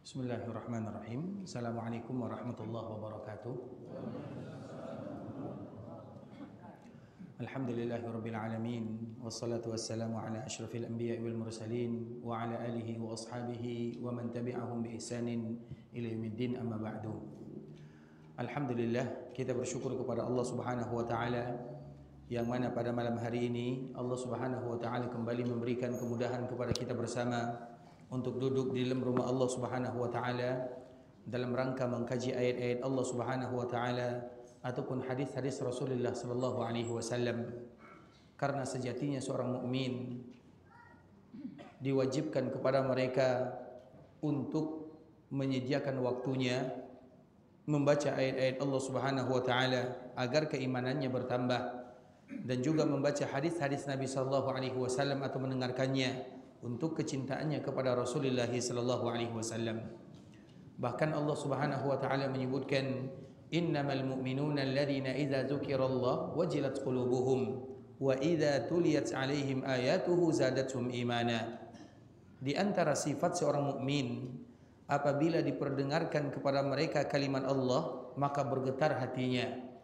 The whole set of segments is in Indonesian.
Bismillahirrahmanirrahim. Assalamualaikum warahmatullahi wabarakatuh. Alhamdulillahirabbil alamin wassalatu wassalamu ala asyrafil anbiya'i wal mursalin wa ala alihi wa ashabihi wa man tabi'ahum bi ihsanin ila yaumiddin, amma ba'du. Alhamdulillah, kita bersyukur kepada Allah Subhanahu wa taala yang mana pada malam hari ini Allah Subhanahu wa taala kembali memberikan kemudahan kepada kita bersama untuk duduk di dalam rumah Allah Subhanahu wa taala dalam rangka mengkaji ayat-ayat Allah Subhanahu wa taala ataupun hadis-hadis Rasulullah sallallahu alaihi wasallam. Karena sejatinya seorang mukmin diwajibkan kepada mereka untuk menyediakan waktunya membaca ayat-ayat Allah Subhanahu wa taala agar keimanannya bertambah, dan juga membaca hadis-hadis Nabi sallallahu alaihi wasallam atau mendengarkannya untuk kecintaannya kepada Rasulullah sallallahu alaihi wasallam. Bahkan Allah Subhanahu wa taala menyebutkan, innamal mu'minuna alladzina idza dzukirallah wajilat qulubuhum wa idza tuliyat alaihim ayatuhu zadatuhum imana. Di antara sifat seorang mukmin, apabila diperdengarkan kepada mereka kalimat Allah, maka bergetar hatinya.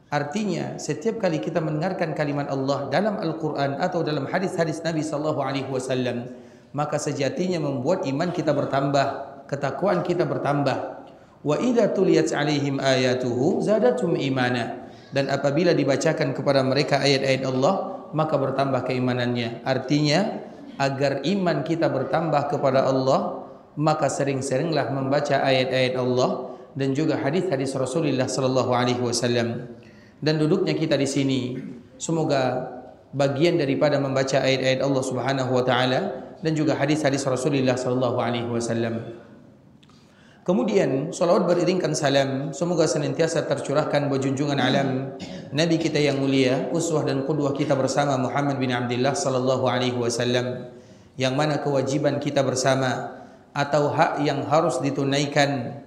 Artinya, setiap kali kita mendengarkan kalimat Allah dalam Al-Quran atau dalam hadis-hadis Nabi sallallahu alaihi wasallam, maka sejatinya membuat iman kita bertambah, ketakwaan kita bertambah. Wa idza tuliyat alaihim ayatuhu zadatum imana. Dan apabila dibacakan kepada mereka ayat-ayat Allah, maka bertambah keimanannya. Artinya, agar iman kita bertambah kepada Allah, maka sering-seringlah membaca ayat-ayat Allah dan juga hadis-hadis Rasulullah sallallahu alaihi wasallam. Dan duduknya kita di sini semoga bagian daripada membaca ayat-ayat Allah Subhanahu wa taala dan juga hadis-hadis Rasulullah sallallahu alaihi wasallam. Kemudian salawat beriringkan salam semoga senantiasa tercurahkan bagi junjungan alam Nabi kita yang mulia, uswah dan qudwah kita bersama Muhammad bin Abdullah sallallahu alaihi wasallam, yang mana kewajiban kita bersama atau hak yang harus ditunaikan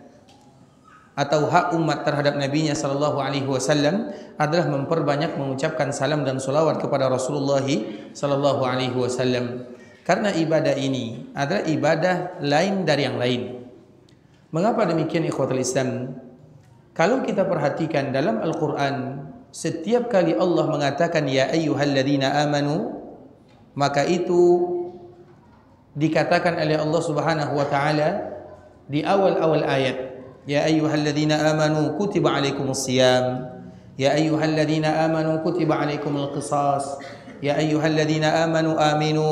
atau hak umat terhadap Nabi-Nya sallallahu alaihi wasallam adalah memperbanyak mengucapkan salam dan salawat kepada Rasulullah sallallahu alaihi wasallam. Karena ibadah ini adalah ibadah lain dari yang lain. Mengapa demikian ikhwatul Islam? Kalau kita perhatikan dalam Al-Qur'an, setiap kali Allah mengatakan ya ayyuhalladzina amanu, maka itu dikatakan oleh Allah Subhanahu wa taala di awal-awal ayat. Ya ayyuhalladzina amanu kutiba alaikumus siyam. Ya ayyuhalladzina amanu kutiba alaikumul qisas. Ya ayyuhalladzina amanu aminu.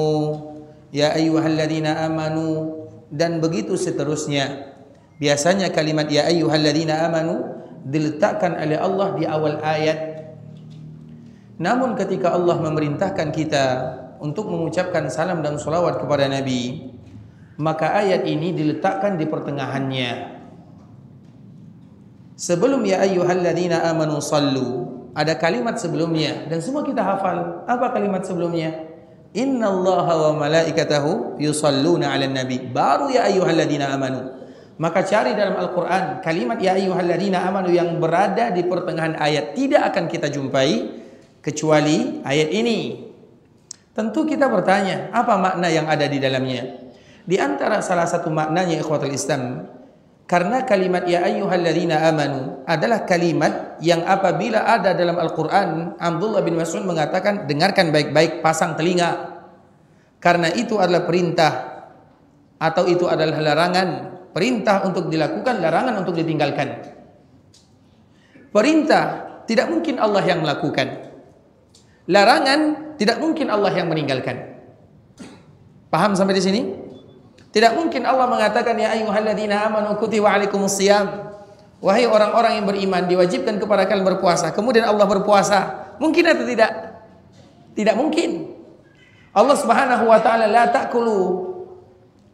Ya ayyuhalladzina amanu, dan begitu seterusnya. Biasanya kalimat ya ayyuhalladzina amanu diletakkan oleh Allah di awal ayat. Namun ketika Allah memerintahkan kita untuk mengucapkan salam dan salawat kepada Nabi, maka ayat ini diletakkan di pertengahannya. Sebelum ya ayyuhalladzina amanu sallu, ada kalimat sebelumnya dan semua kita hafal. Apa kalimat sebelumnya? Innallaha wa malaikatahu yusalluna 'alan nabi. Baru ya ayyuhalladzina amanu. Maka cari dalam Al-Qur'an kalimat ya ayyuhalladzina amanu yang berada di pertengahan ayat, tidak akan kita jumpai kecuali ayat ini. Tentu kita bertanya, apa makna yang ada di dalamnya? Di antara salah satu maknanya ikhwatul Islam, karena kalimat ya ayyuhalladzina amanu adalah kalimat yang apabila ada dalam Al-Quran, Abdullah bin Mas'ud mengatakan, dengarkan baik-baik, pasang telinga. Karena itu adalah perintah atau itu adalah larangan. Perintah untuk dilakukan, larangan untuk ditinggalkan. Perintah tidak mungkin Allah yang melakukan. Larangan tidak mungkin Allah yang meninggalkan. Paham sampai di sini? Tidak mungkin Allah mengatakan ya ayyuhalladzina amanu kutiba alaikumus shiyam. Wahai orang-orang yang beriman, diwajibkan kepada kalian berpuasa. Kemudian Allah berpuasa. Mungkin atau tidak? Tidak mungkin. Allah Subhanahu wa taala la ta'kulu.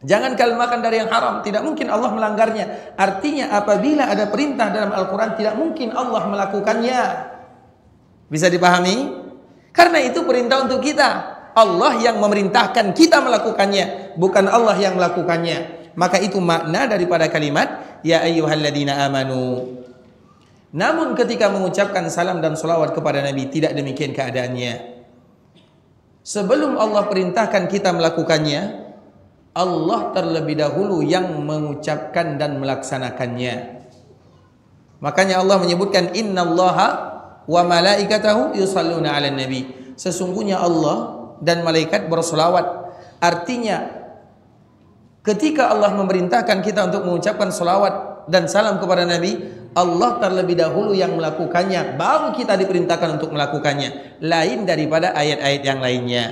Jangan kalian makan dari yang haram. Tidak mungkin Allah melanggarnya. Artinya apabila ada perintah dalam Al-Qur'an, tidak mungkin Allah melakukannya. Bisa dipahami? Karena itu perintah untuk kita. Allah yang memerintahkan kita melakukannya, bukan Allah yang melakukannya. Maka itu makna daripada kalimat ya ayyuhalladzina amanu. Namun ketika mengucapkan salam dan salawat kepada Nabi, tidak demikian keadaannya. Sebelum Allah perintahkan kita melakukannya, Allah terlebih dahulu yang mengucapkan dan melaksanakannya. Makanya Allah menyebutkan innallaha wa malaikatahu yusalluna 'alan nabi. Sesungguhnya Allah dan malaikat berselawat. Artinya ketika Allah memerintahkan kita untuk mengucapkan selawat dan salam kepada Nabi, Allah terlebih dahulu yang melakukannya, baru kita diperintahkan untuk melakukannya, lain daripada ayat-ayat yang lainnya.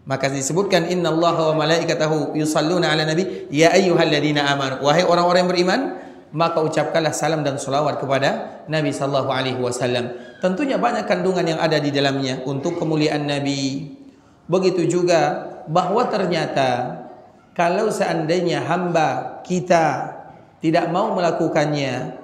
Maka disebutkan innallaha wa malaikatahu yusalluna 'alan nabi ya ayyuhalladzina amanu, wahai orang-orang yang beriman, maka ucapkanlah salam dan selawat kepada Nabi sallallahu alaihi wasallam. Tentunya banyak kandungan yang ada di dalamnya untuk kemuliaan Nabi. Begitu juga bahwa ternyata kalau seandainya hamba kita tidak mau melakukannya,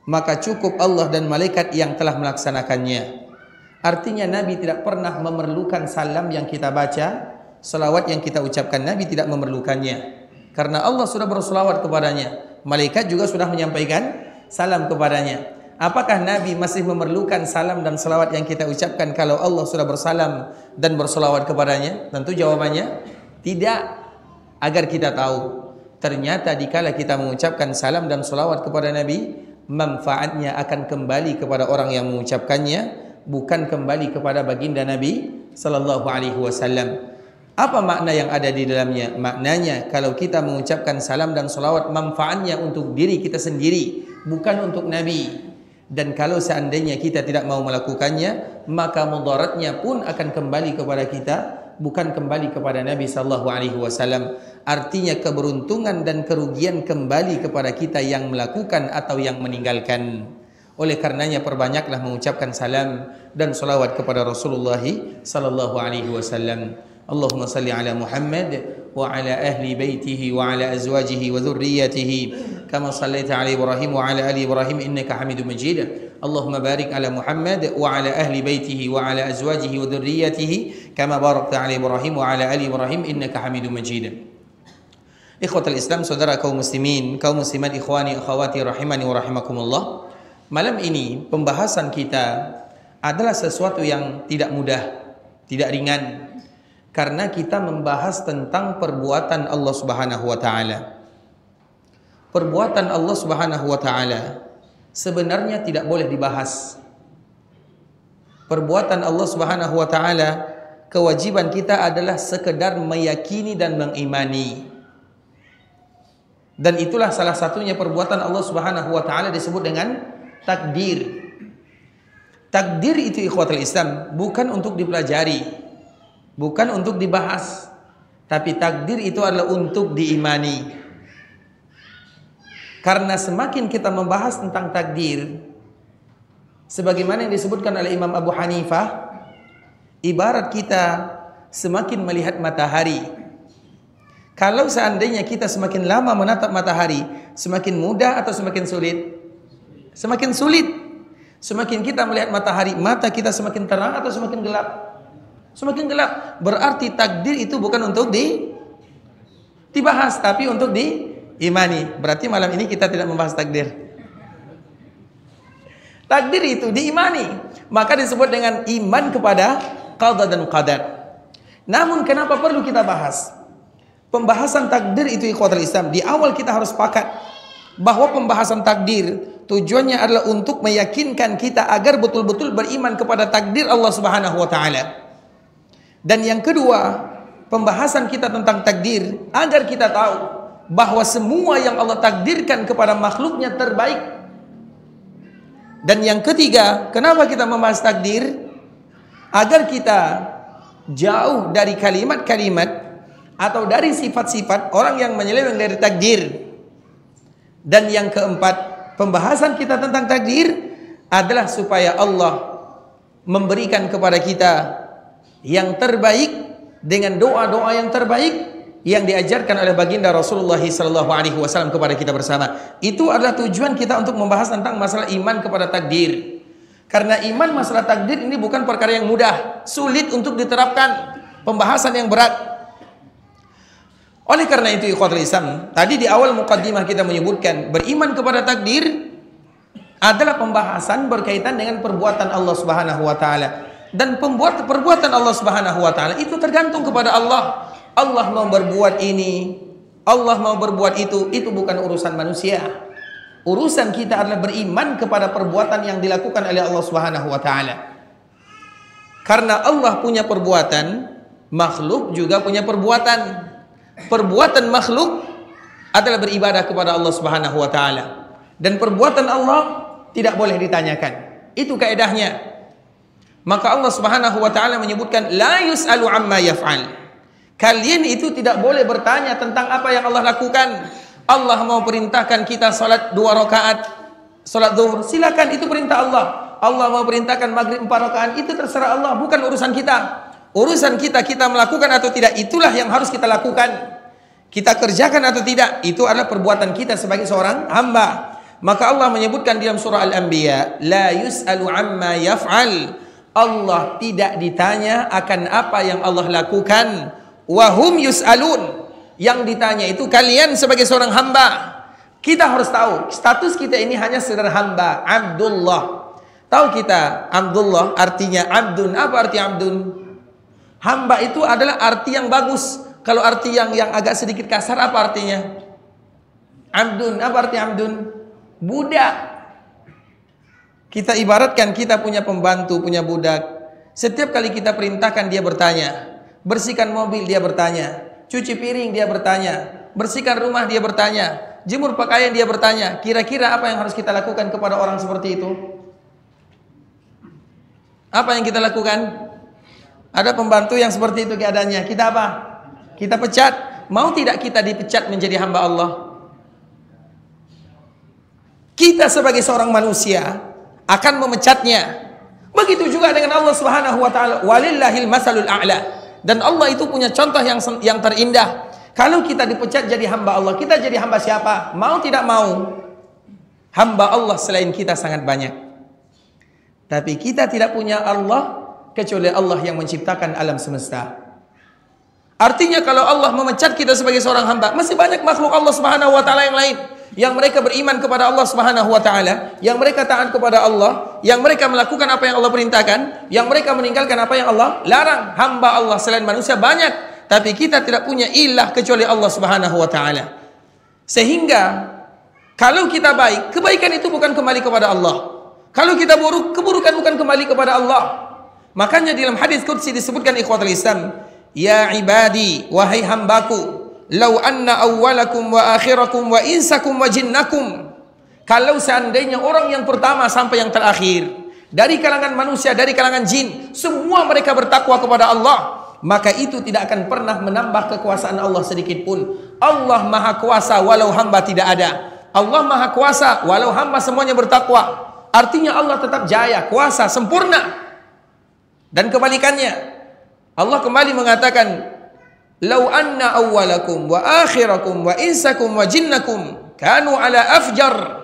maka cukup Allah dan malaikat yang telah melaksanakannya. Artinya Nabi tidak pernah memerlukan salam yang kita baca, selawat yang kita ucapkan, Nabi tidak memerlukannya. Karena Allah sudah berselawat kepadanya, malaikat juga sudah menyampaikan salam kepadanya. Apakah Nabi masih memerlukan salam dan selawat yang kita ucapkan kalau Allah sudah bersalam dan berselawat kepadanya? Tentu jawabannya tidak. Agar kita tahu, ternyata dikala kita mengucapkan salam dan selawat kepada Nabi, manfaatnya akan kembali kepada orang yang mengucapkannya, bukan kembali kepada baginda Nabi sallallahu alaihi wasallam. Apa makna yang ada di dalamnya? Maknanya kalau kita mengucapkan salam dan selawat, manfaatnya untuk diri kita sendiri, bukan untuk Nabi. Dan kalau seandainya kita tidak mau melakukannya, maka mudaratnya pun akan kembali kepada kita, bukan kembali kepada Nabi sallallahu alaihi wasallam. Artinya keberuntungan dan kerugian kembali kepada kita yang melakukan atau yang meninggalkan. Oleh karenanya perbanyaklah mengucapkan salam dan salawat kepada Rasulullah sallallahu alaihi wasallam. Allahumma salli ala Muhammad wa ala ahli baitihi wa ala azwajihi wa dhurriyyatihi kama sallaita ala Ibrahim wa ala ali Ibrahim innaka Hamidum Majid. Allahumma barik ala Muhammad wa ala ahli baitihi wa ala azwajihi wa dhurriyyatihi kama barakta ala Ibrahim wa ala ali Ibrahim innaka Hamidum Majid. Ikhwatul Islam, saudara kaum muslimin, kaum muslimat, ikhwani akhwati rahimani wa rahimakumullah. Malam ini pembahasan kita adalah sesuatu yang tidak mudah, tidak ringan, karena kita membahas tentang perbuatan Allah Subhanahu wa taala. Perbuatan Allah Subhanahu wa taala sebenarnya tidak boleh dibahas. Perbuatan Allah Subhanahu wa taala, kewajiban kita adalah sekedar meyakini dan mengimani. Dan itulah salah satunya perbuatan Allah Subhanahu wa taala disebut dengan takdir. Takdir itu ikhwatul Islam bukan untuk dipelajari, bukan untuk dibahas, tapi takdir itu adalah untuk diimani. Karena semakin kita membahas tentang takdir, sebagaimana yang disebutkan oleh Imam Abu Hanifah, ibarat kita semakin melihat matahari. Kalau seandainya kita semakin lama menatap matahari, semakin mudah atau semakin sulit? Semakin sulit. Semakin kita melihat matahari, mata kita semakin terang atau semakin gelap? Semakin gelap. Berarti takdir itu bukan untuk dibahas, tapi untuk diimani. Berarti malam ini kita tidak membahas takdir. Takdir itu diimani. Maka disebut dengan iman kepada qada dan qadar. Namun kenapa perlu kita bahas? Pembahasan takdir itu ikhwatul Islam, di awal kita harus sepakat bahwa pembahasan takdir tujuannya adalah untuk meyakinkan kita agar betul-betul beriman kepada takdir Allah Subhanahu wa taala. Dan yang kedua, pembahasan kita tentang takdir agar kita tahu bahwa semua yang Allah takdirkan kepada makhluknya terbaik. Dan yang ketiga, kenapa kita membahas takdir? Agar kita jauh dari kalimat-kalimat atau dari sifat-sifat orang yang menyeleweng dari takdir. Dan yang keempat, pembahasan kita tentang takdir adalah supaya Allah memberikan kepada kita yang terbaik dengan doa-doa yang terbaik yang diajarkan oleh baginda Rasulullah SAW kepada kita bersama. Itu adalah tujuan kita untuk membahas tentang masalah iman kepada takdir. Karena iman masalah takdir ini bukan perkara yang mudah, sulit untuk diterapkan, pembahasan yang berat. Oleh karena itu ikhwatul Islam, tadi di awal muqaddimah kita menyebutkan beriman kepada takdir adalah pembahasan berkaitan dengan perbuatan Allah Subhanahu wa taala. Dan perbuatan Allah Subhanahu wa taala itu tergantung kepada Allah. Allah mau berbuat ini, Allah mau berbuat itu bukan urusan manusia. Urusan kita adalah beriman kepada perbuatan yang dilakukan oleh Allah Subhanahu wa taala. Karena Allah punya perbuatan, makhluk juga punya perbuatan. Perbuatan makhluk adalah beribadah kepada Allah Subhanahu wa taala. Dan perbuatan Allah tidak boleh ditanyakan. Itu kaedahnya. Maka Allah Subhanahu wa taala menyebutkan la yus'alu amma yaf'al. Kalian itu tidak boleh bertanya tentang apa yang Allah lakukan. Allah mau perintahkan kita salat 2 rakaat, salat zuhur, silakan, itu perintah Allah. Allah mau perintahkan maghrib 4 rakaat, itu terserah Allah, bukan urusan kita. Urusan kita melakukan atau tidak, itulah yang harus kita lakukan. Kita kerjakan atau tidak, itu adalah perbuatan kita sebagai seorang hamba. Maka Allah menyebutkan dalam surah Al-Anbiya, la yus'alu amma yaf'al. Allah tidak ditanya akan apa yang Allah lakukan. Wahum yus'alun. Yang ditanya itu kalian sebagai seorang hamba. Kita harus tahu status kita ini hanya sekedar hamba, Abdullah. Tahu kita Abdullah artinya abdun. Apa arti abdun? Hamba itu adalah arti yang bagus. Kalau arti yang agak sedikit kasar, apa artinya? Abdun. Apa arti abdun? Budak. Kita ibaratkan kita punya pembantu, punya budak. Setiap kali kita perintahkan dia bertanya. Bersihkan mobil dia bertanya, cuci piring dia bertanya, bersihkan rumah dia bertanya, jemur pakaian dia bertanya. Kira-kira apa yang harus kita lakukan kepada orang seperti itu? Apa yang kita lakukan? Ada pembantu yang seperti itu keadaannya, kita apa? Kita pecat. Mau tidak kita dipecat menjadi hamba Allah? Kita sebagai seorang manusia akan memecatnya. Begitu juga dengan Allah Subhanahu wa taala. Walillahil masalul a'la. Dan Allah itu punya contoh yang terindah. Kalau kita dipecat jadi hamba Allah, kita jadi hamba siapa? Mau tidak mau, hamba Allah selain kita sangat banyak. Tapi kita tidak punya Allah kecuali Allah yang menciptakan alam semesta. Artinya kalau Allah memecat kita sebagai seorang hamba, masih banyak makhluk Allah Subhanahu wa taala yang lain yang mereka beriman kepada Allah Subhanahu wa taala, yang mereka taat kepada Allah, yang mereka melakukan apa yang Allah perintahkan, yang mereka meninggalkan apa yang Allah larang. Hamba Allah selain manusia banyak, tapi kita tidak punya ilah kecuali Allah Subhanahu wa taala. Sehingga kalau kita baik, kebaikan itu bukan kembali kepada Allah. Kalau kita buruk, keburukan bukan kembali kepada Allah. Makanya dalam hadis qudsi disebutkan ikhwatul Islam, ya ibadi, wahai hambaku, lau anna awwalakum wa akhirakum wa insakum wa jinnakum. Kalau seandainya orang yang pertama sampai yang terakhir, dari kalangan manusia, dari kalangan jin, semua mereka bertakwa kepada Allah, maka itu tidak akan pernah menambah kekuasaan Allah sedikit pun. Allah maha kuasa walau hamba tidak ada. Allah maha kuasa walau hamba semuanya bertakwa. Artinya Allah tetap jaya, kuasa, sempurna. Dan kebalikannya, Allah kembali mengatakan, lau anna awwalakum wa akhirakum wa insakum wa jinnakum kanu ala afjar.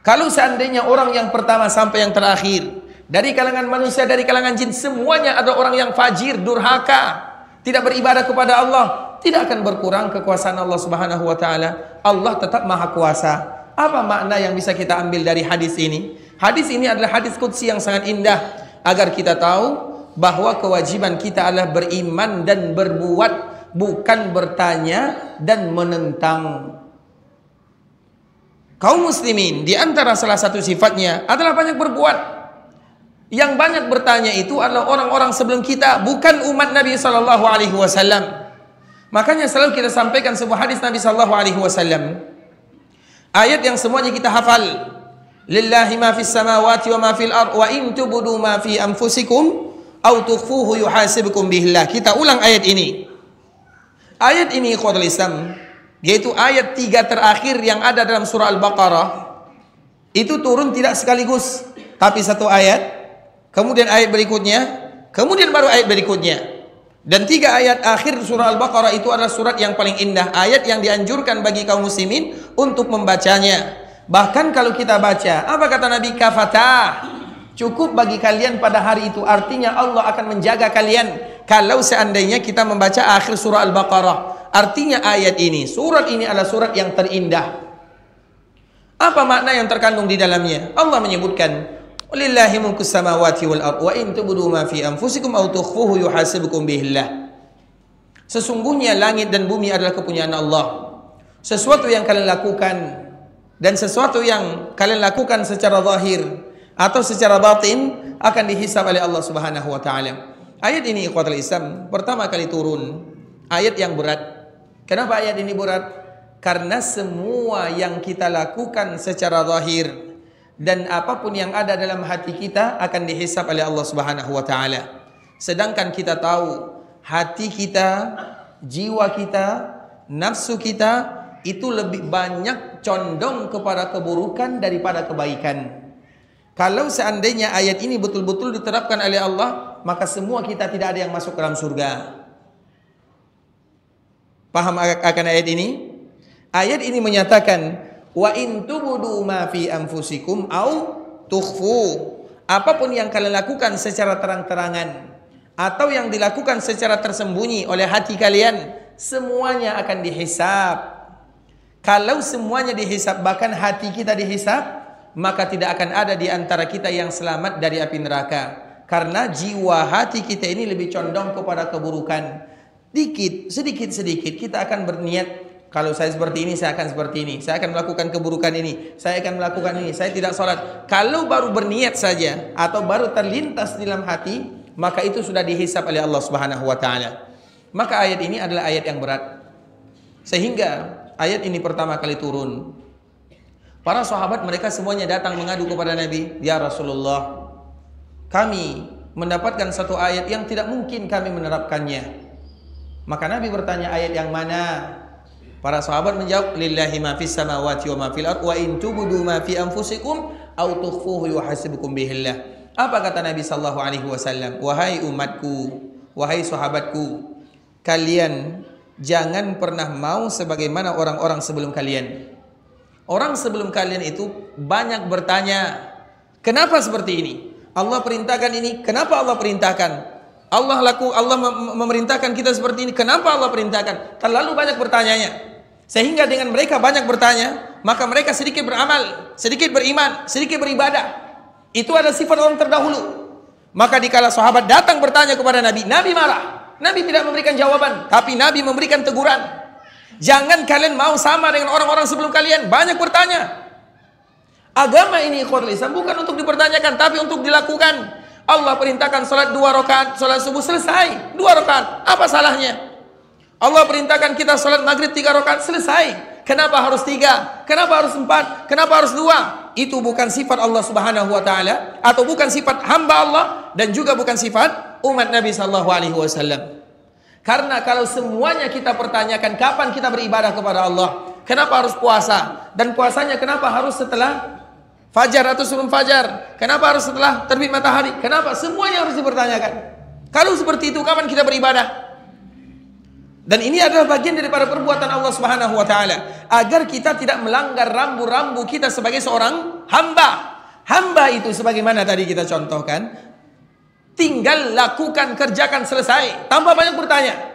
Kalau seandainya orang yang pertama sampai yang terakhir, dari kalangan manusia, dari kalangan jin, semuanya ada orang yang fajir, durhaka, tidak beribadah kepada Allah, tidak akan berkurang kekuasaan Allah Subhanahu wa taala. Allah tetap maha kuasa. Apa makna yang bisa kita ambil dari hadis ini? Hadis ini adalah hadis qudsi yang sangat indah agar kita tahu bahwa kewajiban kita adalah beriman dan berbuat, bukan bertanya dan menentang. Kaum muslimin di antara salah satu sifatnya adalah banyak berbuat. Yang banyak bertanya itu adalah orang-orang sebelum kita, bukan umat Nabi sallallahu alaihi wasallam. Makanya selalu kita sampaikan sebuah hadis Nabi sallallahu alaihi wasallam. Ayat yang semuanya kita hafal. Lillahi ma fis samawati wa ma fil ard wa in tubdu ma fi anfusikum aw tukhfuhu yuhasibukum billah. Kita ulang ayat ini. Ayat ini ikhwatul Islam, yaitu ayat 3 terakhir yang ada dalam surah Al-Baqarah, itu turun tidak sekaligus, tapi satu ayat, kemudian ayat berikutnya, kemudian baru ayat berikutnya. Dan 3 ayat akhir surah Al-Baqarah itu adalah surat yang paling indah, ayat yang dianjurkan bagi kaum muslimin untuk membacanya. Bahkan kalau kita baca, apa kata Nabi? Kafatah, cukup bagi kalian pada hari itu. Artinya Allah akan menjaga kalian kalau seandainya kita membaca akhir surah Al-Baqarah. Artinya ayat ini, surat ini adalah surat yang terindah. Apa makna yang terkandung di dalamnya? Allah menyebutkan, "Lillahi mulkus samawati wal ardh wa in tubdu ma fi anfusikum aw tukhfuhu yuhasibukum billah." Sesungguhnya langit dan bumi adalah kepunyaan Allah. Sesuatu yang kalian lakukan dan sesuatu yang kalian lakukan secara zahir atau secara batin akan dihisab oleh Allah Subhanahu wa taala. Ayat ini ikhwatul Islam pertama kali turun, ayat yang berat. Kenapa ayat ini berat? Karena semua yang kita lakukan secara zahir dan apapun yang ada dalam hati kita akan dihisab oleh Allah Subhanahu wa taala. Sedangkan kita tahu hati kita, jiwa kita, nafsu kita itu lebih banyak condong kepada keburukan daripada kebaikan. Kalau seandainya ayat ini betul-betul diterapkan oleh Allah, maka semua kita tidak ada yang masuk ke dalam surga. Paham akan ayat ini? Ayat ini menyatakan wa in tubudu ma fi anfusikum au tukhfu. Apapun yang kalian lakukan secara terang-terangan atau yang dilakukan secara tersembunyi oleh hati kalian, semuanya akan dihisab. Kalau semuanya dihisab, bahkan hati kita dihisab, maka tidak akan ada di antara kita yang selamat dari api neraka. Karena jiwa hati kita ini lebih condong kepada keburukan. Sedikit kita akan berniat, kalau saya seperti ini, saya akan seperti ini. Saya akan melakukan keburukan ini. Saya akan melakukan ini. Saya tidak sholat. Kalau baru berniat saja atau baru terlintas di dalam hati, maka itu sudah dihisab oleh Allah Subhanahu wa taala. Maka ayat ini adalah ayat yang berat. Sehingga ayat ini pertama kali turun, para sahabat mereka semuanya datang mengadu kepada Nabi, "Ya Rasulullah, kami mendapatkan satu ayat yang tidak mungkin kami menerapkannya." Maka Nabi bertanya, "Ayat yang mana?" Para sahabat menjawab, "Lillahi ma fis samawati wa ma fil ardh wa in tubdu ma fi anfusikum aw tukhfuhu yuhasibukum bihillah." Apa kata Nabi sallallahu alaihi wasallam? "Wahai umatku, wahai sahabatku, kalian jangan pernah mau sebagaimana orang-orang sebelum kalian. Orang sebelum kalian itu banyak bertanya, kenapa seperti ini? Allah perintahkan ini, kenapa Allah perintahkan? Allah memerintahkan kita seperti ini, kenapa Allah perintahkan?" Terlalu banyak bertanyanya. Sehingga dengan mereka banyak bertanya, maka mereka sedikit beramal, sedikit beriman, sedikit beribadah. Itu adalah sifat orang terdahulu. Maka dikala sahabat datang bertanya kepada Nabi, Nabi marah. Nabi tidak memberikan jawaban, tapi Nabi memberikan teguran. Jangan kalian mau sama dengan orang-orang sebelum kalian, banyak bertanya. Agama ini ikhwatul Islam bukan untuk dipertanyakan, tapi untuk dilakukan. Allah perintahkan salat 2 rakaat, salat subuh selesai, 2 rakaat. Apa salahnya? Allah perintahkan kita salat maghrib 3 rakaat, selesai. Kenapa harus 3? Kenapa harus 4? Kenapa harus 2? Itu bukan sifat Allah Subhanahu wa taala, atau bukan sifat hamba Allah, dan juga bukan sifat umat Nabi sallallahu alaihi wasallam. Karena kalau semuanya kita pertanyakan kapan kita beribadah kepada Allah, kenapa harus puasa, dan puasanya kenapa harus setelah fajar atau sebelum fajar, kenapa harus setelah terbit matahari, kenapa, semuanya harus dipertanyakan. Kalau seperti itu kapan kita beribadah? Dan ini adalah bagian daripada perbuatan Allah Subhanahu wa taala, agar kita tidak melanggar rambu-rambu kita sebagai seorang hamba. Hamba itu sebagaimana tadi kita contohkan, tinggal lakukan, kerjakan, selesai, tanpa banyak bertanya.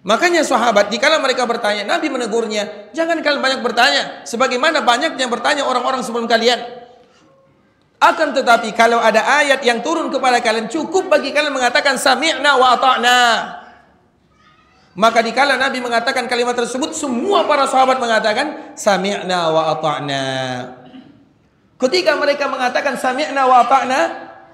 Makanya sahabat dikala mereka bertanya, Nabi menegurnya, jangan kalian banyak bertanya sebagaimana banyaknya bertanya orang-orang sebelum kalian. Akan tetapi kalau ada ayat yang turun kepada kalian, cukup bagi kalian mengatakan sami'na wa ata'na. Maka dikala Nabi mengatakan kalimat tersebut, semua para sahabat mengatakan sami'na wa ata'na. Ketika mereka mengatakan sami'na wa ata'na,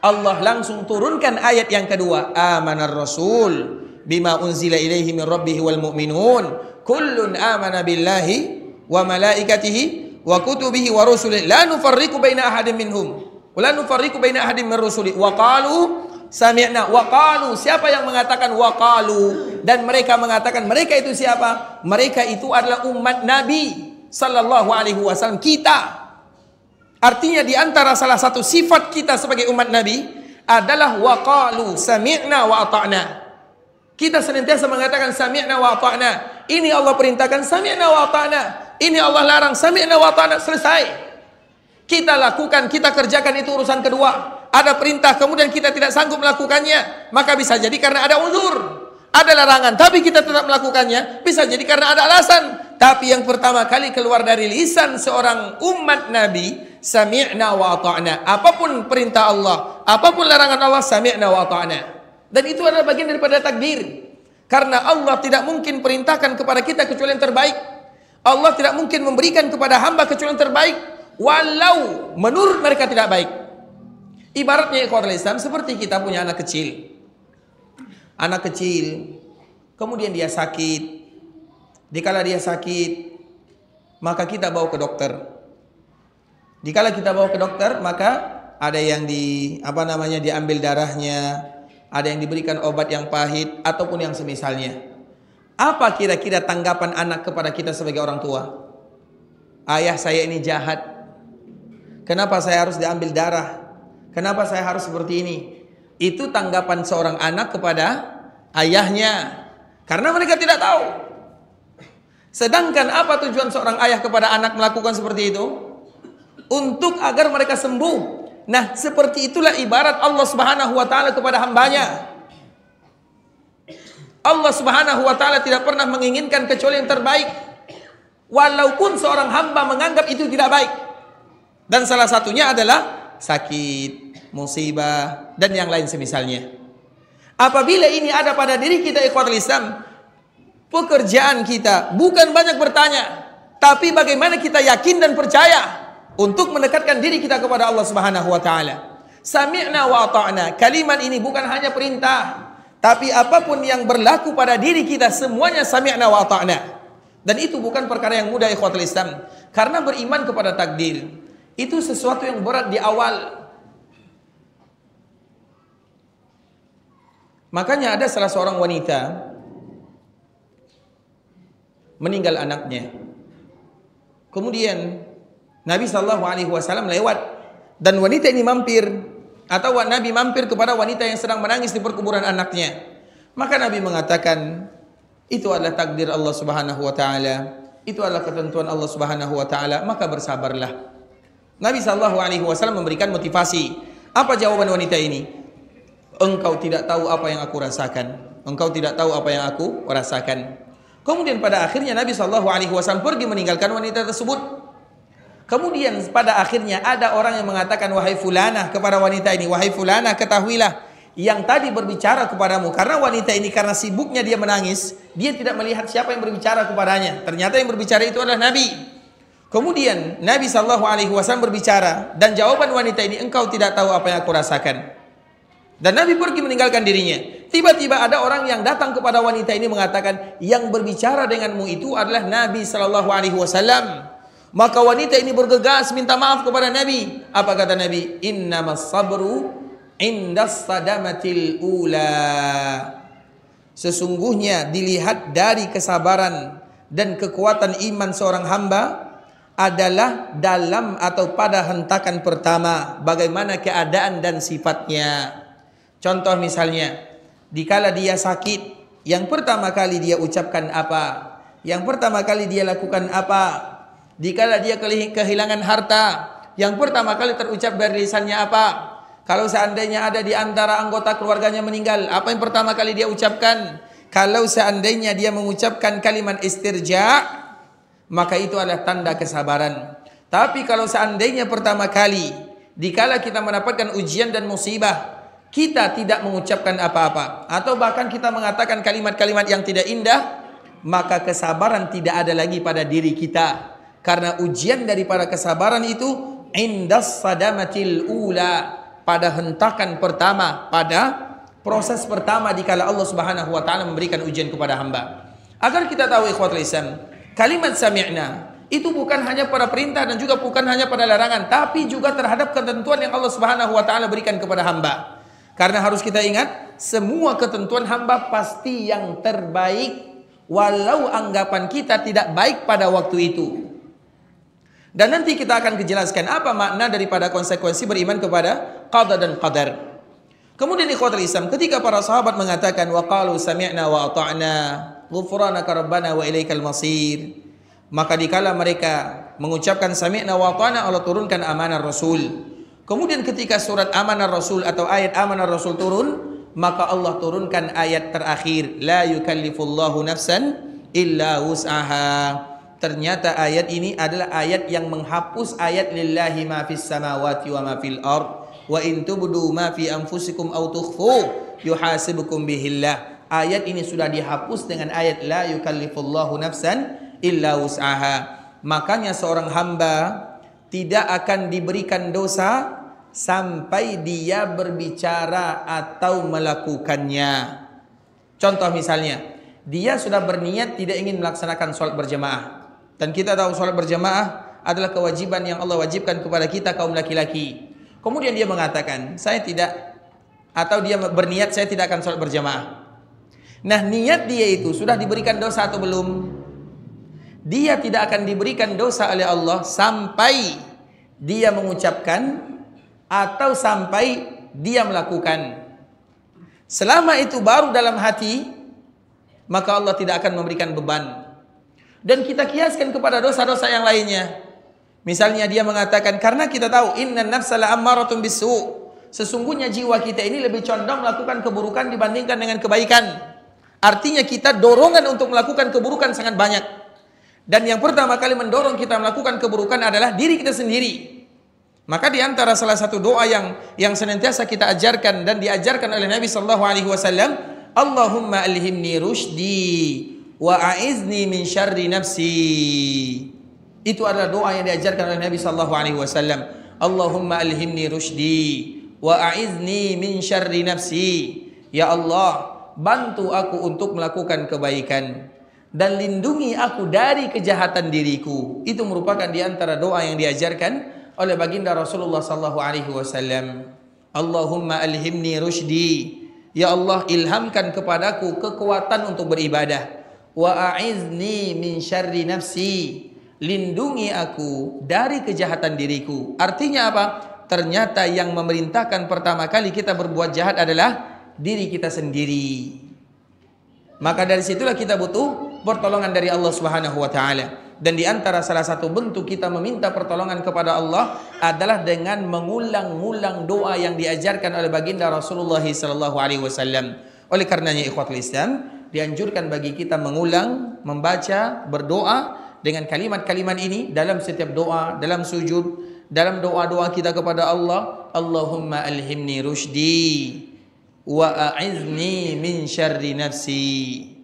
Allah langsung turunkan ayat yang kedua, amanar rasul bima unzila ilaihi min rabbih wal mu'minun kullun amana billahi wa malaikatihi wa kutubihi wa rusulihi la nufarriqu baina ahadin minhum wa la nufarriqu baina ahadin min rusuli wa qalu sami'na wa qalu. Siapa yang mengatakan wa qalu? Dan mereka mengatakan, mereka itu siapa? Mereka itu adalah umat Nabi sallallahu alaihi wasallam, kita. Artinya di antara salah satu sifat kita sebagai umat Nabi adalah wa qalu sami'na wa ata'na. Kita senantiasa mengatakan sami'na wa ata'na. Ini Allah perintahkan sami'na wa ata'na. Ini Allah larang sami'na wa ata'na, selesai. Kita lakukan, kita kerjakan, itu urusan kedua. Ada perintah kemudian kita tidak sanggup melakukannya, maka bisa jadi karena ada uzur, ada larangan, tapi kita tetap melakukannya, bisa jadi karena ada alasan. Tapi yang pertama kali keluar dari lisan seorang umat Nabi, sami'na wa ata'na. Apapun perintah Allah, apapun larangan Allah, sami'na wa ata'na. Dan itu adalah bagian daripada takbir. Karena Allah tidak mungkin perintahkan kepada kita kecuali yang terbaik. Allah tidak mungkin memberikan kepada hamba kecuali yang terbaik, walau menurut mereka tidak baik. Ibaratnya ikhwatul Islam seperti kita punya anak kecil. Anak kecil, kemudian dia sakit. Dikala dia sakit, maka kita bawa ke dokter. Dikala kita bawa ke dokter, maka ada yang diambil darahnya, ada yang diberikan obat yang pahit ataupun yang semisalnya. Apa kira-kira tanggapan anak kepada kita sebagai orang tua? Ayah saya ini jahat. Kenapa saya harus diambil darah? Kenapa saya harus seperti ini? Itu tanggapan seorang anak kepada ayahnya. Karena mereka tidak tahu. Sedangkan apa tujuan seorang ayah kepada anak melakukan seperti itu? Untuk agar mereka sembuh. Nah, seperti itulah ibarat Allah Subhanahu wa taala kepada hambanya. Allah Subhanahu wa taala tidak pernah menginginkan kecuali yang terbaik. Walaupun seorang hamba menganggap itu tidak baik. Dan salah satunya adalah sakit, musibah, dan yang lain semisalnya. Apabila ini ada pada diri kita ikhwatul Islam, pekerjaan kita bukan banyak bertanya, tapi bagaimana kita yakin dan percaya untuk mendekatkan diri kita kepada Allah Subhanahu wa taala. Sami'na wa ata'na. Kalimat ini bukan hanya perintah, tapi apapun yang berlaku pada diri kita semuanya sami'na wa ata'na. Dan itu bukan perkara yang mudah ikhwatul Islam, karena beriman kepada takdir itu sesuatu yang berat di awal. Makanya ada salah seorang wanita meninggal anaknya. Kemudian Nabi SAW lewat dan wanita ini mampir, atau Nabi mampir kepada wanita yang sedang menangis di perkuburan anaknya. Maka Nabi mengatakan, itu adalah takdir Allah Subhanahu wa taala, itu adalah ketentuan Allah Subhanahu wa taala, maka bersabarlah. Nabi SAW memberikan motivasi. Apa jawaban wanita ini? Engkau tidak tahu apa yang aku rasakan. Engkau tidak tahu apa yang aku rasakan. Kemudian pada akhirnya Nabi SAW pergi meninggalkan wanita tersebut. Kemudian pada akhirnya ada orang yang mengatakan, wahai fulanah, kepada wanita ini, wahai fulanah, ketahuilah yang tadi berbicara kepadamu. Karena wanita ini karena sibuknya dia menangis, dia tidak melihat siapa yang berbicara kepadanya. Ternyata yang berbicara itu adalah Nabi. Kemudian Nabi SAW berbicara, dan jawaban wanita ini, engkau tidak tahu apa yang aku rasakan. Dan Nabi pergi meninggalkan dirinya. Tiba-tiba ada orang yang datang kepada wanita ini mengatakan, yang berbicara denganmu itu adalah Nabi SAW. Maka wanita ini bergegas minta maaf kepada Nabi. Apa kata Nabi? Innamas sabru indas sadamatil ula. Sesungguhnya dilihat dari kesabaran dan kekuatan iman seorang hamba adalah dalam atau pada hentakan pertama, bagaimana keadaan dan sifatnya. Contoh misalnya, dikala dia sakit, yang pertama kali dia ucapkan apa? Yang pertama kali dia lakukan apa? Dikala dia kehilangan harta, yang pertama kali terucap dari lisannya apa? Kalau seandainya ada di antara anggota keluarganya meninggal, apa yang pertama kali dia ucapkan? Kalau seandainya dia mengucapkan kalimat istirja, maka itu adalah tanda kesabaran. Tapi kalau seandainya pertama kali, dikala kita mendapatkan ujian dan musibah, kita tidak mengucapkan apa-apa, atau bahkan kita mengatakan kalimat-kalimat yang tidak indah, maka kesabaran tidak ada lagi pada diri kita. Karena ujian daripada kesabaran itu indas sadamatil ula, pada hentakan pertama, pada proses pertama dikala Allah Subhanahu wa taala memberikan ujian kepada hamba. Agar kita tahu ikhwatul Islam, kalimat sami'na itu bukan hanya pada perintah dan juga bukan hanya pada larangan, tapi juga terhadap ketentuan yang Allah Subhanahu wa taala berikan kepada hamba. Karena harus kita ingat, semua ketentuan hamba pasti yang terbaik, walau anggapan kita tidak baik pada waktu itu. Dan nanti kita akan kejelaskan apa makna daripada konsekuensi beriman kepada qada dan qadar. Kemudian ikhwatul Islam, ketika para sahabat mengatakan wa qalu sami'na wa ata'na ghufranaka rabbana wa ilaikal masir, maka dikala mereka mengucapkan sami'na wa ata'na, Allah turunkan amanah Rasul. Kemudian ketika surat amanah Rasul atau ayat amanah Rasul turun, maka Allah turunkan ayat terakhir, la yukallifullahu nafsan illa wus'aha. Ternyata ayat ini adalah ayat yang menghapus ayat lillahi ma fis samawati wa ma fil ard wa in tubdu ma fi anfusikum aw tukhfu yuhasibukum bihillah. ayat ini sudah dihapus dengan ayat la yukallifullahu nafsan illa wus'aha. Makanya seorang hamba tidak akan diberikan dosa sampai dia berbicara atau melakukannya. Contoh misalnya, dia sudah berniat tidak ingin melaksanakan sholat berjamaah. Dan kita tahu sholat berjamaah adalah kewajiban yang Allah wajibkan kepada kita kaum laki-laki. Kemudian dia mengatakan, saya tidak, atau dia berniat saya tidak akan sholat berjamaah. Nah, niat dia itu sudah diberikan dosa atau belum? Dia tidak akan diberikan dosa oleh Allah sampai dia mengucapkan atau sampai dia melakukan. Selama itu baru dalam hati, maka Allah tidak akan memberikan beban. Dan kita kiaskan kepada dosa-dosa yang lainnya. Misalnya dia mengatakan, karena kita tahu inna nafsa la'ammaratun bisu', sesungguhnya jiwa kita ini lebih condong melakukan keburukan dibandingkan dengan kebaikan. Artinya kita dorongan untuk melakukan keburukan sangat banyak. Dan yang pertama kali mendorong kita melakukan keburukan adalah diri kita sendiri. Maka di antara salah satu doa yang senantiasa kita ajarkan dan diajarkan oleh Nabi sallallahu alaihi wasallam, Allahumma alhimni rusydi wa a'izni min syarri nafsi. Itu adalah doa yang diajarkan oleh Nabi sallallahu alaihi wasallam. Allahumma alhimni rusydi wa a'izni min syarri nafsi. Ya Allah, bantu aku untuk melakukan kebaikan dan lindungi aku dari kejahatan diriku. Itu merupakan di antara doa yang diajarkan oleh baginda Rasulullah sallallahu alaihi wasallam. Allahumma alhimni rusydi. Ya Allah, ilhamkan kepadaku kekuatan untuk beribadah. Wa a'izni min syarri nafsi. Lindungi aku dari kejahatan diriku. Artinya apa? Ternyata yang memerintahkan pertama kali kita berbuat jahat adalah diri kita sendiri. Maka dari situlah kita butuh pertolongan dari Allah Subhanahu wa taala. Dan di antara salah satu bentuk kita meminta pertolongan kepada Allah adalah dengan mengulang-ulang doa yang diajarkan oleh baginda Rasulullah sallallahu alaihi wasallam. Oleh karenanya ikhwatul Islam, dianjurkan bagi kita mengulang, membaca, berdoa dengan kalimat-kalimat ini dalam setiap doa, dalam sujud, dalam doa-doa kita kepada Allah. Allahumma alhimni rusydi wa a'izni min syarri nafsi.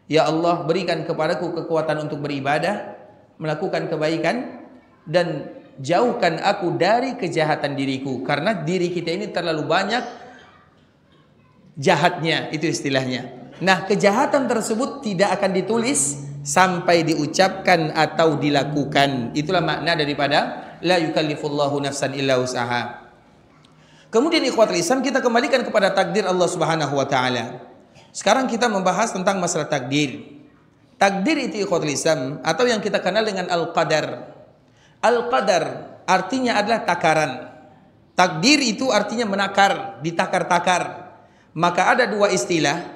Ya Allah, berikan kepadaku kekuatan untuk beribadah, melakukan kebaikan, dan jauhkan aku dari kejahatan diriku. Karena diri kita ini terlalu banyak jahatnya, itu istilahnya. Nah, kejahatan tersebut tidak akan ditulis sampai diucapkan atau dilakukan. Itulah makna daripada la yukallifullahu nafsan illa wus'aha. Kemudian ikhwatul Islam, kita kembalikan kepada takdir Allah Subhanahu wa taala. Sekarang kita membahas tentang masalah takdir. Takdir itu ikhwatul Islam atau yang kita kenal dengan al-qadar. Al-qadar artinya adalah takaran. Takdir itu artinya menakar, ditakar-takar. Maka ada dua istilah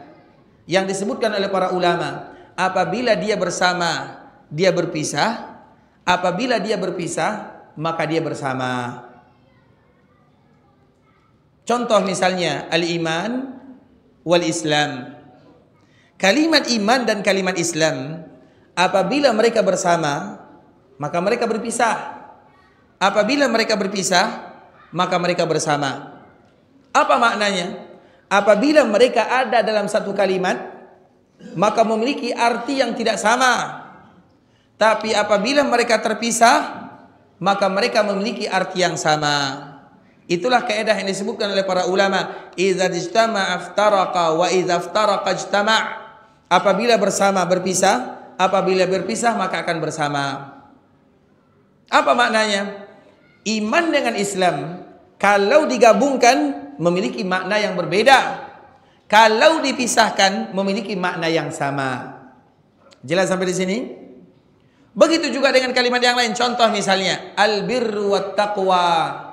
yang disebutkan oleh para ulama. Apabila dia bersama, dia berpisah. Apabila dia berpisah, maka dia bersama. Contoh misalnya al-iman wal Islam. Kalimat iman dan kalimat Islam apabila mereka bersama, maka mereka berpisah. Apabila mereka berpisah, maka mereka bersama. Apa maknanya? Apabila mereka ada dalam satu kalimat, maka memiliki arti yang tidak sama. Tapi apabila mereka terpisah, maka mereka memiliki arti yang sama. Itulah kaidah yang disebutkan oleh para ulama, idza ijtama'a iftaraqa wa idza iftaraqa ijtama'. Apabila bersama berpisah, apabila berpisah maka akan bersama. Apa maknanya? Iman dengan Islam kalau digabungkan memiliki makna yang berbeda. Kalau dipisahkan memiliki makna yang sama. Jelas sampai di sini? Begitu juga dengan kalimat yang lain. Contoh misalnya al-birru wat taqwa.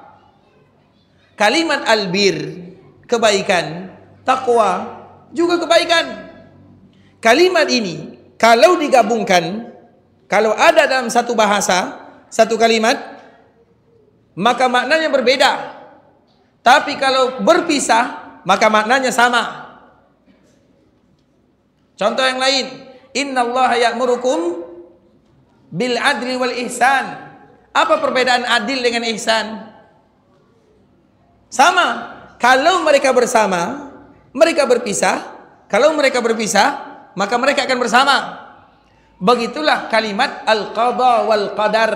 Kalimat albir, kebaikan, takwa, juga kebaikan. Kalimat ini, kalau digabungkan, kalau ada dalam satu bahasa, satu kalimat, maka maknanya berbeda. Tapi kalau berpisah, maka maknanya sama. Contoh yang lain, innallaha ya'murukum bil adli wal ihsan. Apa perbedaan adil dengan ihsan? Sama. Kalau mereka bersama, mereka berpisah, Kalau mereka berpisah, maka mereka akan bersama. Begitulah kalimat al-qadha wal qadar.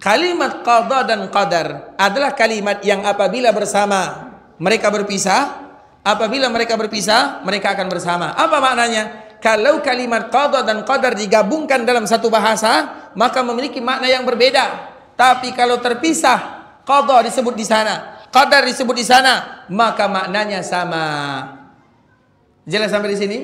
Kalimat qadha dan qadar adalah kalimat yang apabila bersama mereka berpisah, apabila mereka berpisah mereka akan bersama. Apa maknanya? Kalau kalimat qadha dan qadar digabungkan dalam satu bahasa, maka memiliki makna yang berbeda. Tapi kalau terpisah, qadha disebut di sana, qadar disebut di sana, maka maknanya sama. Jelas sampai di sini?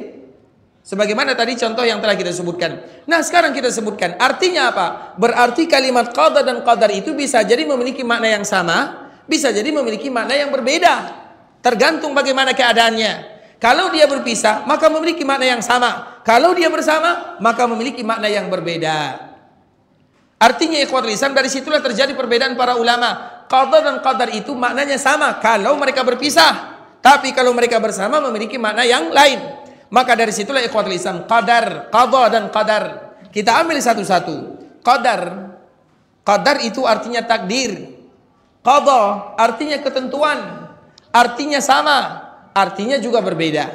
Sebagaimana tadi contoh yang telah kita sebutkan. Nah, sekarang kita sebutkan artinya apa? Berarti kalimat qadha dan qadar itu bisa jadi memiliki makna yang sama, bisa jadi memiliki makna yang berbeda. Tergantung bagaimana keadaannya. Kalau dia berpisah, maka memiliki makna yang sama. Kalau dia bersama, maka memiliki makna yang berbeda. Artinya ikhwatul Islam, dari situlah terjadi perbedaan para ulama. Qadha dan qadar itu maknanya sama kalau mereka berpisah. Tapi kalau mereka bersama memiliki makna yang lain. Maka dari situlah ikhwatul Islam, qadar, qadha dan qadar. Kita ambil satu-satu. Qadar. Qadar itu artinya takdir. Qadha artinya ketentuan. Artinya sama. Artinya juga berbeda.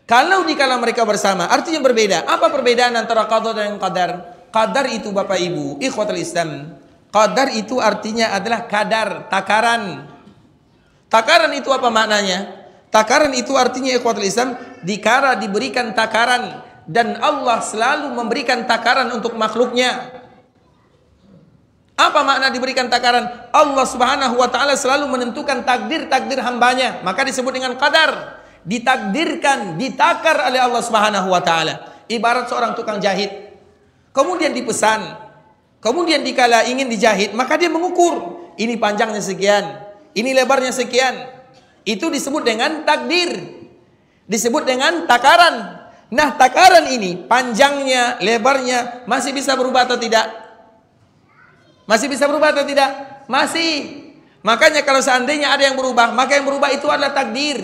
Kalau dikala mereka bersama, artinya berbeda. Apa perbedaan antara qadha dan qadar? Qadar itu Bapak Ibu, ikhwatul Islam. Qadar itu artinya adalah kadar, takaran. Takaran itu apa maknanya? Takaran itu artinya ikhwatul Islam, dikala diberikan takaran dan Allah selalu memberikan takaran untuk makhluknya. Apa makna diberikan takaran? Allah Subhanahu wa taala selalu menentukan takdir-takdir hambanya, maka disebut dengan qadar. Ditakdirkan, ditakar oleh Allah Subhanahu wa taala. Ibarat seorang tukang jahit. Kemudian dipesan. Kemudian dikala ingin dijahit, maka dia mengukur. Ini panjangnya sekian, ini lebarnya sekian. Itu disebut dengan takdir. Disebut dengan takaran. Nah, takaran ini panjangnya, lebarnya masih bisa berubah atau tidak? Masih bisa berubah atau tidak? Masih. Makanya kalau seandainya ada yang berubah, maka yang berubah itu adalah takdir.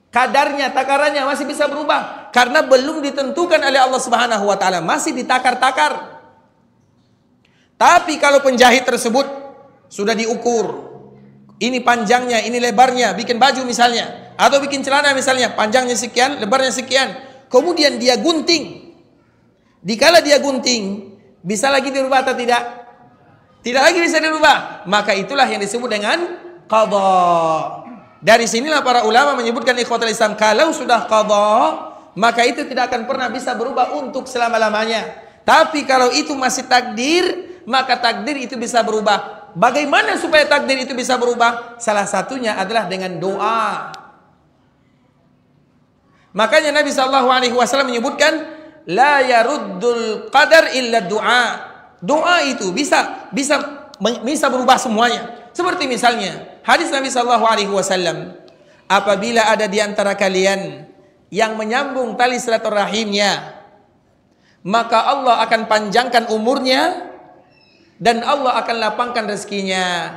Kadarnya, takarannya masih bisa berubah karena belum ditentukan oleh Allah Subhanahu wa taala, masih ditakar-takar. Tapi kalau penjahit tersebut sudah diukur, ini panjangnya, ini lebarnya, bikin baju misalnya, atau bikin celana misalnya, panjangnya sekian, lebarnya sekian. Kemudian dia gunting. Dikala dia gunting, bisa lagi dirubah atau tidak? Tidak lagi bisa dirubah. Maka itulah yang disebut dengan qadha. Dari sinilah para ulama menyebutkan ikhwatul Islam, kalau sudah qadha, maka itu tidak akan pernah bisa berubah untuk selama-lamanya. Tapi kalau itu masih takdir, maka takdir itu bisa berubah. Bagaimana supaya takdir itu bisa berubah? Salah satunya adalah dengan doa. Makanya Nabi SAW menyebutkan, la yaruddul qadar illa doa. Doa itu bisa berubah semuanya. Seperti misalnya hadis Nabi SAW, apabila ada di antara kalian yang menyambung tali silaturahimnya, maka Allah akan panjangkan umurnya dan Allah akan lapangkan rezekinya.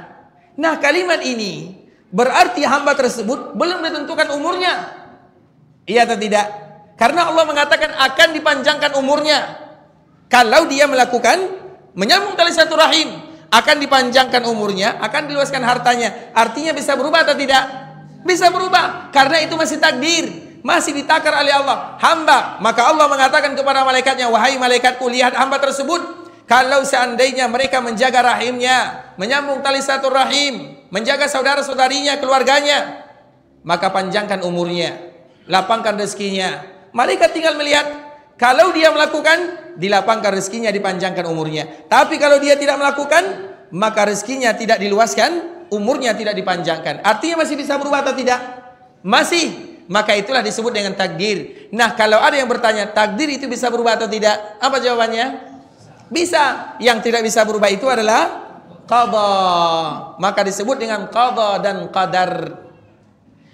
Nah, kalimat ini berarti hamba tersebut belum ditentukan umurnya. Iya atau tidak? Karena Allah mengatakan akan dipanjangkan umurnya. Kalau dia melakukan menyambung tali silaturahim, akan dipanjangkan umurnya, akan diluaskan hartanya. Artinya bisa berubah atau tidak? Bisa berubah. Karena itu masih takdir, masih ditakar oleh Allah. Hamba, maka Allah mengatakan kepada malaikatnya, wahai malaikatku, lihat hamba tersebut. Kalau seandainya mereka menjaga rahimnya, menyambung tali silaturahim, menjaga saudara-saudarinya, keluarganya, maka panjangkan umurnya, lapangkan rezekinya. Malaikat tinggal melihat. Kalau dia melakukan, dilapangkan rezekinya, dipanjangkan umurnya. Tapi kalau dia tidak melakukan, maka rezekinya tidak diluaskan, umurnya tidak dipanjangkan. Artinya masih bisa berubah atau tidak? Masih. Maka itulah disebut dengan takdir. Nah, kalau ada yang bertanya, takdir itu bisa berubah atau tidak? Apa jawabannya? Bisa. Yang tidak bisa berubah itu adalah qadha. Maka disebut dengan qadha dan qadar.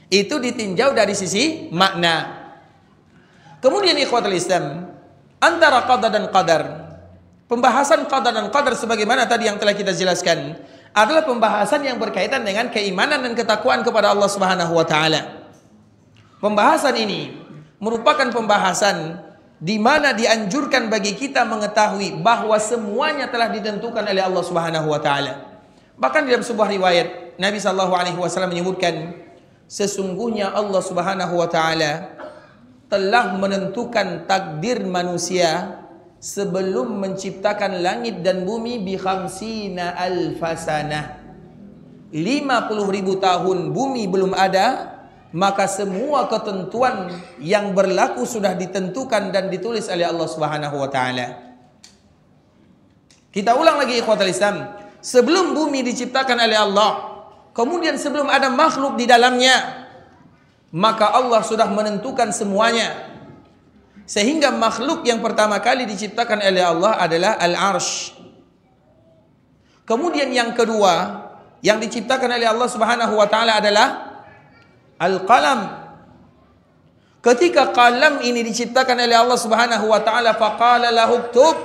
Itu ditinjau dari sisi makna. Kemudian ikhwatul Islam, antara qadha dan qadar, pembahasan qadha dan qadar sebagaimana tadi yang telah kita jelaskan adalah pembahasan yang berkaitan dengan keimanan dan ketakwaan kepada Allah Subhanahu wa taala. Pembahasan ini merupakan pembahasan di mana dianjurkan bagi kita mengetahui bahwa semuanya telah ditentukan oleh Allah Subhanahu wa taala. Bahkan dalam sebuah riwayat Nabi sallallahu alaihi wasallam menyebutkan, sesungguhnya Allah Subhanahu wa taala telah menentukan takdir manusia sebelum menciptakan langit dan bumi bi khamsina alfasanah. 50.000 tahun bumi belum ada, maka semua ketentuan yang berlaku sudah ditentukan dan ditulis oleh Allah Subhanahu wa taala. Kita ulang lagi ikhwatal Islam. Sebelum bumi diciptakan oleh Allah, kemudian sebelum ada makhluk di dalamnya, maka Allah sudah menentukan semuanya. Sehingga makhluk yang pertama kali diciptakan oleh Allah adalah Al-Arsh. Kemudian yang kedua yang diciptakan oleh Allah Subhanahu wa taala adalah Al-Qalam. Ketika qalam ini diciptakan oleh Allah Subhanahu wa taala, faqala lahu uktub,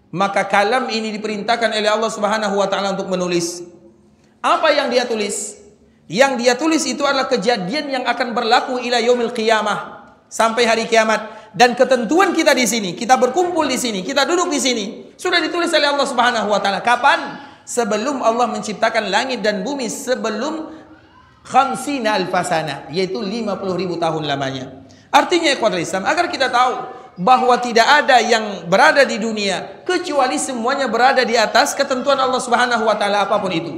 maka kalam ini diperintahkan oleh Allah Subhanahu wa taala untuk menulis. Apa yang dia tulis? Yang dia tulis itu adalah kejadian yang akan berlaku ila yaumil qiyamah, sampai hari kiamat. Dan ketentuan kita di sini, kita berkumpul di sini, kita duduk di sini, sudah ditulis oleh Allah Subhanahu wa taala. Kapan? Sebelum Allah menciptakan langit dan bumi, sebelum khamsina alfasana, yaitu 50.000 tahun lamanya. Artinya ikhwatul Islam, agar kita tahu bahwa tidak ada yang berada di dunia kecuali semuanya berada di atas ketentuan Allah Subhanahu wa taala apapun itu.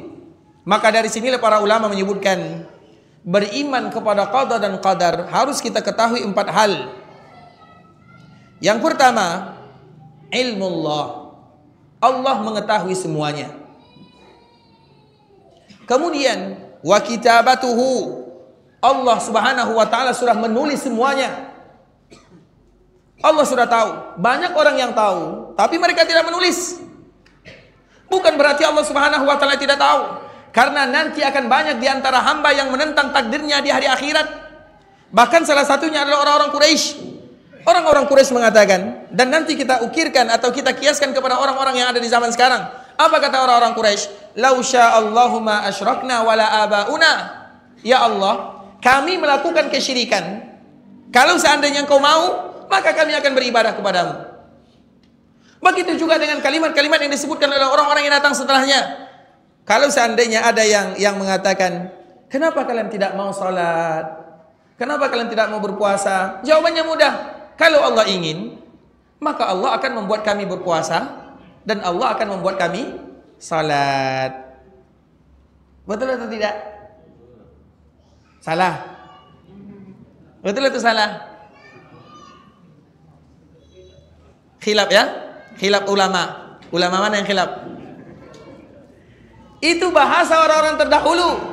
Maka dari sinilah para ulama menyebutkan beriman kepada qada dan qadar harus kita ketahui 4 hal. Yang pertama, ilmullah. Allah mengetahui semuanya. Kemudian wa kitabatuhu. Allah Subhanahu wa taala sudah menulis semuanya. Allah sudah tahu. Banyak orang yang tahu, tapi mereka tidak menulis. Bukan berarti Allah Subhanahu wa taala tidak tahu. Karena nanti akan banyak di antara hamba yang menentang takdirnya di hari akhirat. Bahkan salah satunya adalah orang-orang Quraisy. Orang-orang Quraisy mengatakan, dan nanti kita ukirkan atau kita kiaskan kepada orang-orang yang ada di zaman sekarang. Apa kata orang-orang Quraisy? Lau sya'allahu ma asyrakna wala abauna. Ya Allah, kami melakukan kesyirikan. Kalau seandainya Engkau mau, maka kami akan beribadah kepadamu. Begitu juga dengan kalimat-kalimat yang disebutkan oleh orang-orang yang datang setelahnya. Kalau seandainya ada yang mengatakan, kenapa kalian tidak mau salat? Kenapa kalian tidak mau berpuasa? Jawabannya mudah. Kalau Allah ingin, maka Allah akan membuat kami berpuasa dan Allah akan membuat kami salat. Betul atau tidak? Salah. Betul atau salah? Khilaf ya? Khilaf ulama. Ulama mana yang khilaf? Itu bahasa orang-orang terdahulu.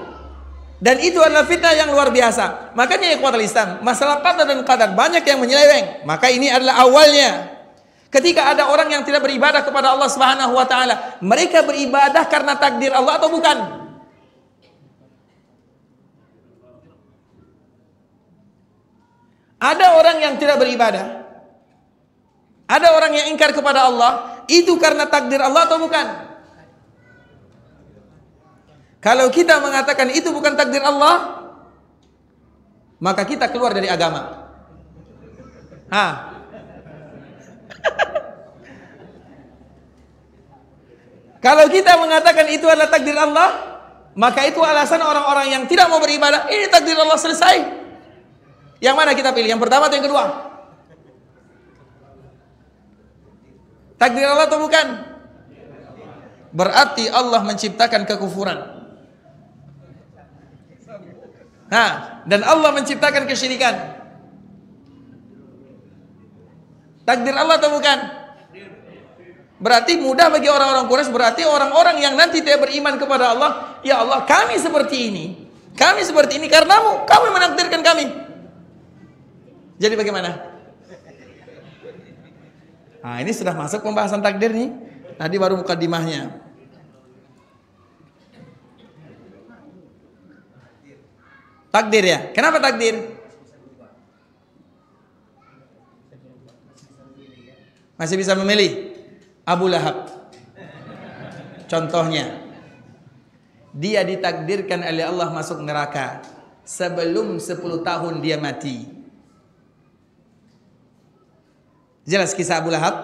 Dan itu adalah fitnah yang luar biasa. Makanya ikhwatul Islam, masalah qadar dan qadar banyak yang menyeleweng. Maka ini adalah awalnya. Ketika ada orang yang tidak beribadah kepada Allah Subhanahu wa taala, mereka beribadah karena takdir Allah atau bukan? Ada orang yang tidak beribadah. Ada orang yang ingkar kepada Allah, itu karena takdir Allah atau bukan? Kalau kita mengatakan itu bukan takdir Allah, maka kita keluar dari agama. Kalau kita mengatakan itu adalah takdir Allah, maka itu alasan orang-orang yang tidak mau beribadah. Ini takdir Allah, selesai. Yang mana kita pilih? Yang pertama atau yang kedua? Takdir Allah atau bukan? Berarti Allah menciptakan kekufuran. Dan Allah menciptakan kesyirikan. Takdir Allah atau bukan? Berarti mudah bagi orang-orang Quraisy, berarti orang-orang yang nanti tidak beriman kepada Allah, ya Allah, kami seperti ini. Kami seperti ini karenamu, kami menakdirkan kami. Jadi bagaimana? Ini sudah masuk pembahasan takdir nih. Tadi baru mukadimahnya. Takdir ya. Kenapa takdir? Masih bisa memilih? Abu Lahab. Contohnya, dia ditakdirkan oleh Allah masuk neraka sebelum 10 tahun dia mati. Jelas kisah Abu Lahab?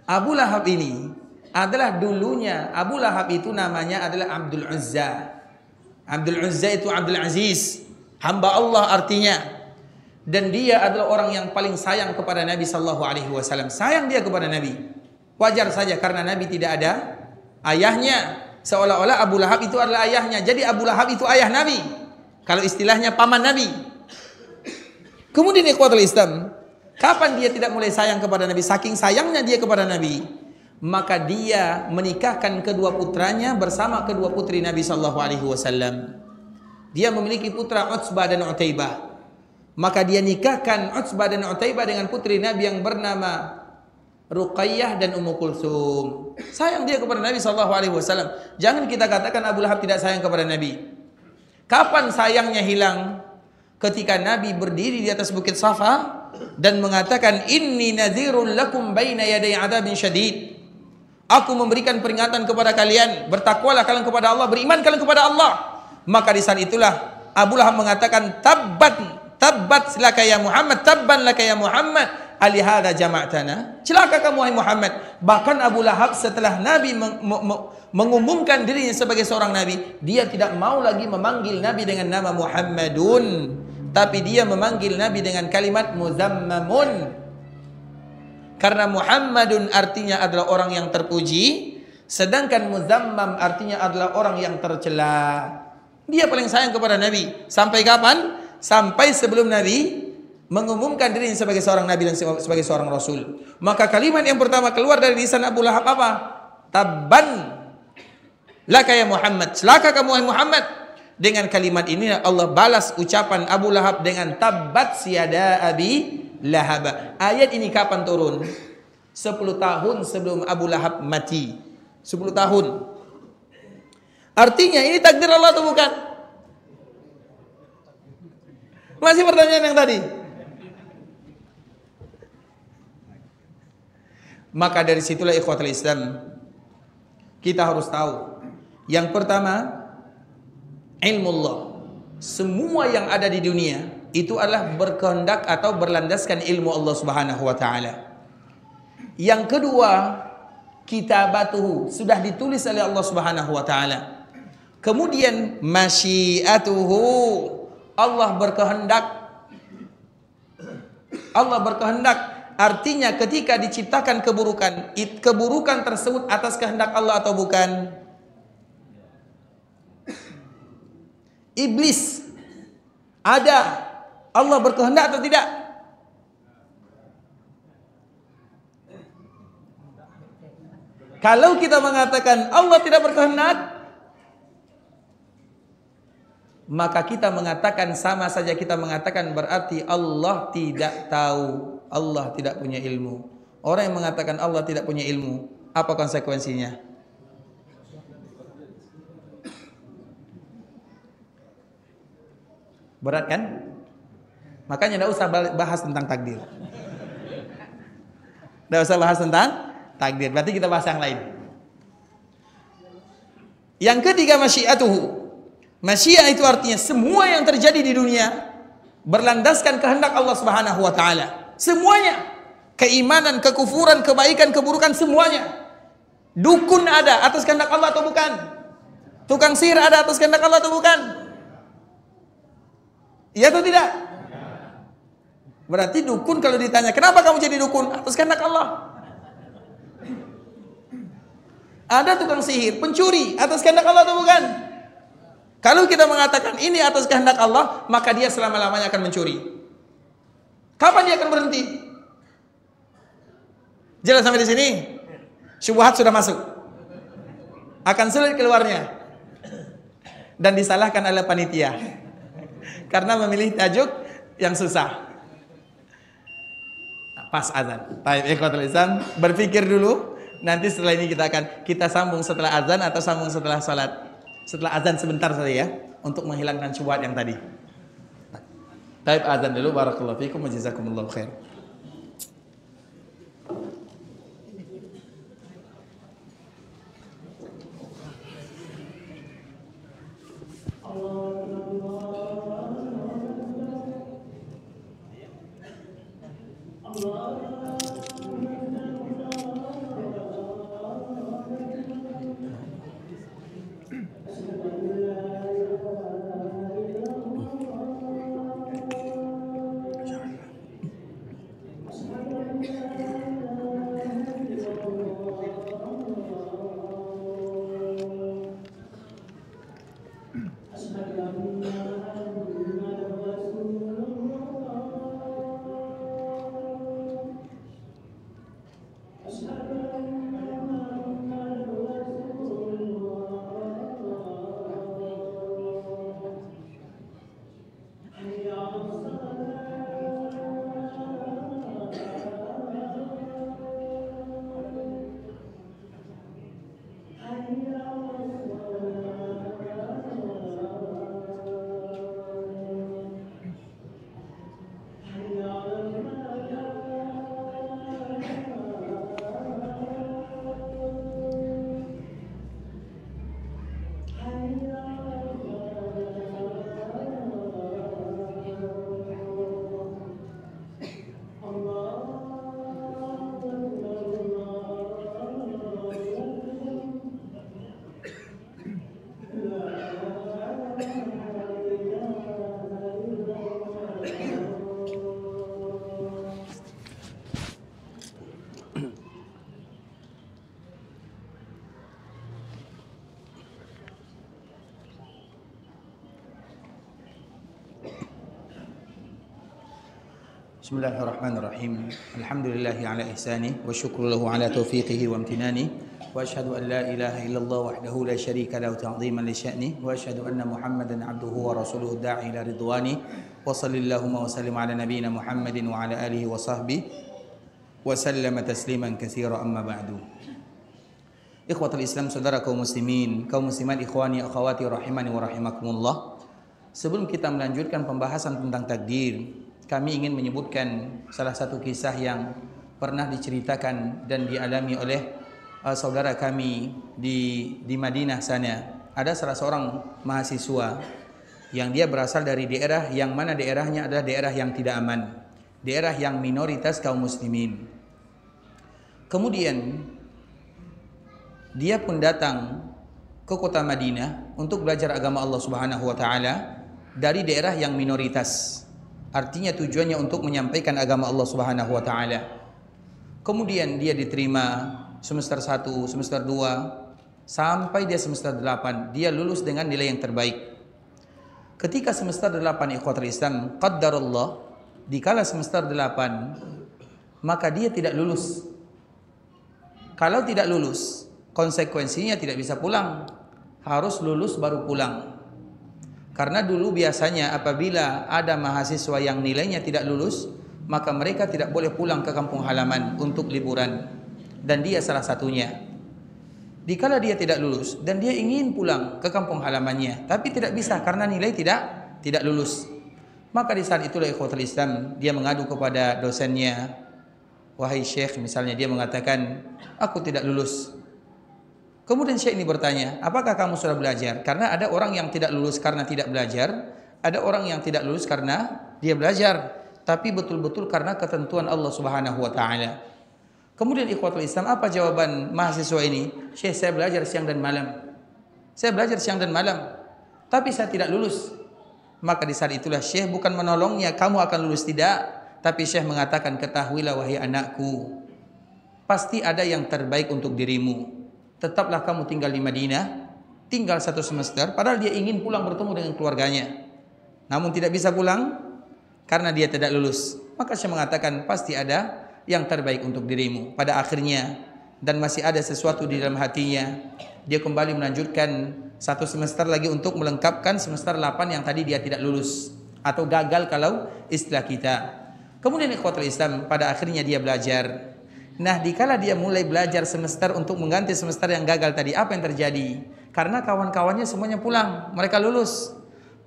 Abu Lahab ini adalah dulunya, Abu Lahab itu namanya adalah Abdul Uzza. Abdul Uzza itu Abdul Aziz, hamba Allah artinya. Dan dia adalah orang yang paling sayang kepada Nabi sallallahu alaihi wasallam. Sayang dia kepada Nabi. Wajar saja karena Nabi tidak ada ayahnya. Seolah-olah Abu Lahab itu adalah ayahnya. Jadi Abu Lahab itu ayah Nabi. Kalau istilahnya paman Nabi. Kemudian ikhwatul Islam, kapan dia tidak mulai sayang kepada Nabi? Saking sayangnya dia kepada Nabi, maka dia menikahkan kedua putranya bersama kedua putri Nabi sallallahu alaihi wasallam. Dia memiliki putra Utsbah dan Utaibah. Maka dia nikahkan Utsbah dan Utaibah dengan putri Nabi yang bernama Ruqayyah dan Ummu Kulsum. Sayang dia kepada Nabi sallallahu alaihi wasallam. Jangan kita katakan Abu Lahab tidak sayang kepada Nabi. Kapan sayangnya hilang? Ketika Nabi berdiri di atas bukit Safa dan mengatakan, "Inni nadhirun lakum baina yaday adzabin syadid." Aku memberikan peringatan kepada kalian, bertakwalah kalian kepada Allah, beriman kalian kepada Allah. Maka di saat itulah Abu Lahab mengatakan, "Tabbat laka ya Muhammad, tabban laka ya Muhammad. Alihada jama'tana." Celaka kamu wahai Muhammad. Bahkan Abu Lahab setelah Nabi mengumumkan dirinya sebagai seorang Nabi, dia tidak mau lagi memanggil Nabi dengan nama Muhammadun, tapi dia memanggil Nabi dengan kalimat Muzammamun. Karena Muhammadun artinya adalah orang yang terpuji, sedangkan Muzammam artinya adalah orang yang tercela. Dia paling sayang kepada Nabi. Sampai kapan? Sampai sebelum Nabi mengumumkan dirinya sebagai seorang Nabi dan sebagai seorang Rasul. Maka kalimat yang pertama keluar dari lisan Abu Lahab apa? Tabban laka ya Muhammad. Celaka kamu wahai Muhammad. Dengan kalimat ini Allah balas ucapan Abu Lahab dengan tabbat siyada abi lahab. Ayat ini kapan turun? 10 tahun sebelum Abu Lahab mati. 10 tahun. Artinya ini takdir Allah atau bukan? Masih pertanyaan yang tadi. Maka dari situlah ikhwatul Islam, kita harus tahu. Yang pertama, ilmu Allah. Semua yang ada di dunia itu adalah berkehendak atau berlandaskan ilmu Allah Subhanahu wa taala. Yang kedua, kitabatuhu, sudah ditulis oleh Allah Subhanahu wa taala. Kemudian masyiatuhu, Allah berkehendak. Allah berkehendak. Artinya ketika diciptakan keburukan, keburukan tersebut atas kehendak Allah atau bukan? Iblis ada, Allah berkehendak atau tidak? Kalau kita mengatakan Allah tidak berkehendak, maka kita mengatakan sama saja kita mengatakan berarti Allah tidak tahu, Allah tidak punya ilmu. Orang yang mengatakan Allah tidak punya ilmu, apa konsekuensinya? Berat kan? Makanya tidak usah bahas tentang takdir. Tidak usah bahas tentang takdir. Berarti kita bahas yang lain. Yang ketiga, masyiatuhu. Masyiah itu artinya semua yang terjadi di dunia berlandaskan kehendak Allah Subhanahu wa taala. Semuanya. Keimanan, kekufuran, kebaikan, keburukan, semuanya. Dukun ada atas kehendak Allah atau bukan? Tukang sihir ada atas kehendak Allah atau bukan? Iya atau tidak? Berarti dukun kalau ditanya, kenapa kamu jadi dukun? Atas kehendak Allah. Ada tukang sihir, pencuri, atas kehendak Allah atau bukan? Kalau kita mengatakan ini atas kehendak Allah, maka dia selama-lamanya akan mencuri. Kapan dia akan berhenti? Jelas sampai di sini? Syubhat sudah masuk. Akan sulit keluarnya. Dan disalahkan oleh panitia. Karena memilih tajuk yang susah. Pas azan. Baik, ikhwatul Islam, berpikir dulu. Nanti setelah ini kita sambung setelah azan atau sambung setelah salat. Setelah azan sebentar saja ya, untuk menghilangkan syubhat yang tadi. Baik, azan dulu. Barakallahu fikum wa jazakumullahu khair. Bismillahirrahmanirrahim. Alhamdulillahi ala ihsanih wa syukru lahu ala taufiqihi wa amtinani wa asyhadu an la ilaha illallah wahdahu la syarika lahu ta'ziman li sya'ni wa asyhadu anna Muhammadan 'abduhu wa rasuluhu da'i ila ridwani wa sallallahu wa sallim ala nabiyyina Muhammadin wa ala alihi wa sahbihi wa sallama tasliman katsira amma ba'du. Ikhwatul Islam, saudara kaum muslimin, kaum muslimat, ikhwani akhwati rahimani wa rahimakumullah. Sebelum kita melanjutkan pembahasan tentang takdir, kami ingin menyebutkan salah satu kisah yang pernah diceritakan dan dialami oleh saudara kami di Madinah sana. Ada salah seorang mahasiswa yang dia berasal dari daerah yang mana daerahnya adalah daerah yang tidak aman, daerah yang minoritas kaum muslimin. Kemudian dia pun datang ke kota Madinah untuk belajar agama Allah Subhanahu wa taala dari daerah yang minoritas. Artinya tujuannya untuk menyampaikan agama Allah Subhanahu wa taala. Kemudian dia diterima semester 1, semester 2 sampai dia semester 8. Dia lulus dengan nilai yang terbaik. Ketika semester 8 ikhwatul Islam, qaddarallah, dikala semester 8 maka dia tidak lulus. Kalau tidak lulus, konsekuensinya tidak bisa pulang. Harus lulus baru pulang. Karena dulu biasanya apabila ada mahasiswa yang nilainya tidak lulus, maka mereka tidak boleh pulang ke kampung halaman untuk liburan. Dan dia salah satunya. Dikala dia tidak lulus dan dia ingin pulang ke kampung halamannya, tapi tidak bisa karena nilai tidak lulus. Maka di saat itulah ikhwatul Islam, dia mengadu kepada dosennya. Wahai Syekh, misalnya dia mengatakan, aku tidak lulus. Kemudian Syekh ini bertanya, apakah kamu sudah belajar? Karena ada orang yang tidak lulus karena tidak belajar, ada orang yang tidak lulus karena dia belajar, tapi betul-betul karena ketentuan Allah Subhanahu wa taala. Kemudian ikhwatul Islam, apa jawaban mahasiswa ini? Syekh, saya belajar siang dan malam. Saya belajar siang dan malam, tapi saya tidak lulus. Maka di saat itulah Syekh bukan menolongnya, kamu akan lulus, tidak, tapi Syekh mengatakan, ketahuilah wahai anakku, pasti ada yang terbaik untuk dirimu. Tetaplah kamu tinggal di Madinah, tinggal 1 semester, padahal dia ingin pulang bertemu dengan keluarganya. Namun tidak bisa pulang karena dia tidak lulus. Maka saya mengatakan pasti ada yang terbaik untuk dirimu. Pada akhirnya, dan masih ada sesuatu di dalam hatinya, dia kembali melanjutkan 1 semester lagi untuk melengkapkan semester 8 yang tadi dia tidak lulus atau gagal kalau istilah kita. Kemudian ikhwatul Islam, pada akhirnya dia belajar. Nah, dikala dia mulai belajar semester untuk mengganti semester yang gagal tadi, apa yang terjadi? Karena kawan-kawannya semuanya pulang, mereka lulus.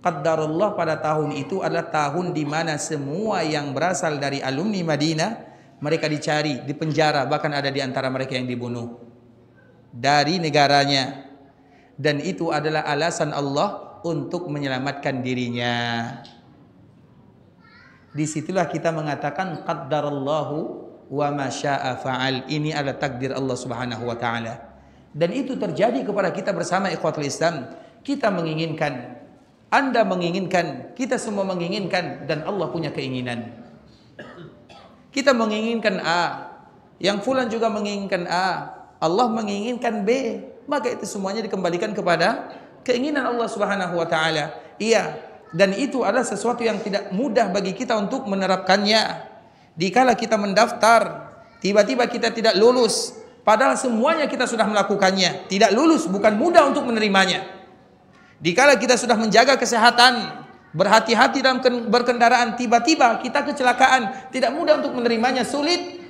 Qaddarullah, pada tahun itu adalah tahun di mana semua yang berasal dari alumni Madinah, mereka dicari, dipenjara, bahkan ada di antara mereka yang dibunuh dari negaranya. Dan itu adalah alasan Allah untuk menyelamatkan dirinya. Disitulah kita mengatakan qaddarallahu wa ma syaa fa'al. Ini adalah takdir Allah Subhanahu wa taala. Dan itu terjadi kepada kita bersama ikhwatul Islam. Kita menginginkan, Anda menginginkan, kita semua menginginkan, dan Allah punya keinginan. Kita menginginkan A, yang fulan juga menginginkan A, Allah menginginkan B, maka itu semuanya dikembalikan kepada keinginan Allah Subhanahu wa taala. Iya, dan itu adalah sesuatu yang tidak mudah bagi kita untuk menerapkannya. Dikala kita mendaftar, tiba-tiba kita tidak lulus, padahal semuanya kita sudah melakukannya. Tidak lulus bukan mudah untuk menerimanya. Dikala kita sudah menjaga kesehatan, berhati-hati dalam berkendaraan, tiba-tiba kita kecelakaan, tidak mudah untuk menerimanya, sulit.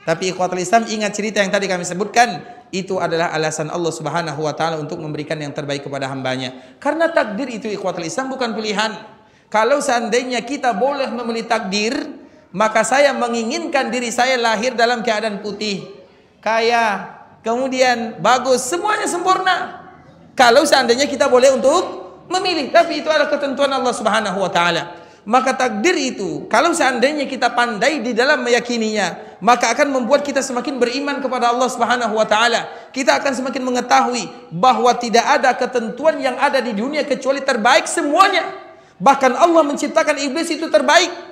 Tapi ikhwatul Islam, ingat cerita yang tadi kami sebutkan, itu adalah alasan Allah Subhanahu wa taala untuk memberikan yang terbaik kepada hambanya. Karena takdir itu ikhwatul Islam bukan pilihan. Kalau seandainya kita boleh memilih takdir, maka saya menginginkan diri saya lahir dalam keadaan putih, kaya, kemudian bagus, semuanya sempurna. Kalau seandainya kita boleh untuk memilih, tapi itu adalah ketentuan Allah Subhanahu wa taala. Maka takdir itu, kalau seandainya kita pandai di dalam meyakininya, maka akan membuat kita semakin beriman kepada Allah Subhanahu wa taala. Kita akan semakin mengetahui bahwa tidak ada ketentuan yang ada di dunia kecuali terbaik semuanya. Bahkan Allah menciptakan iblis itu terbaik.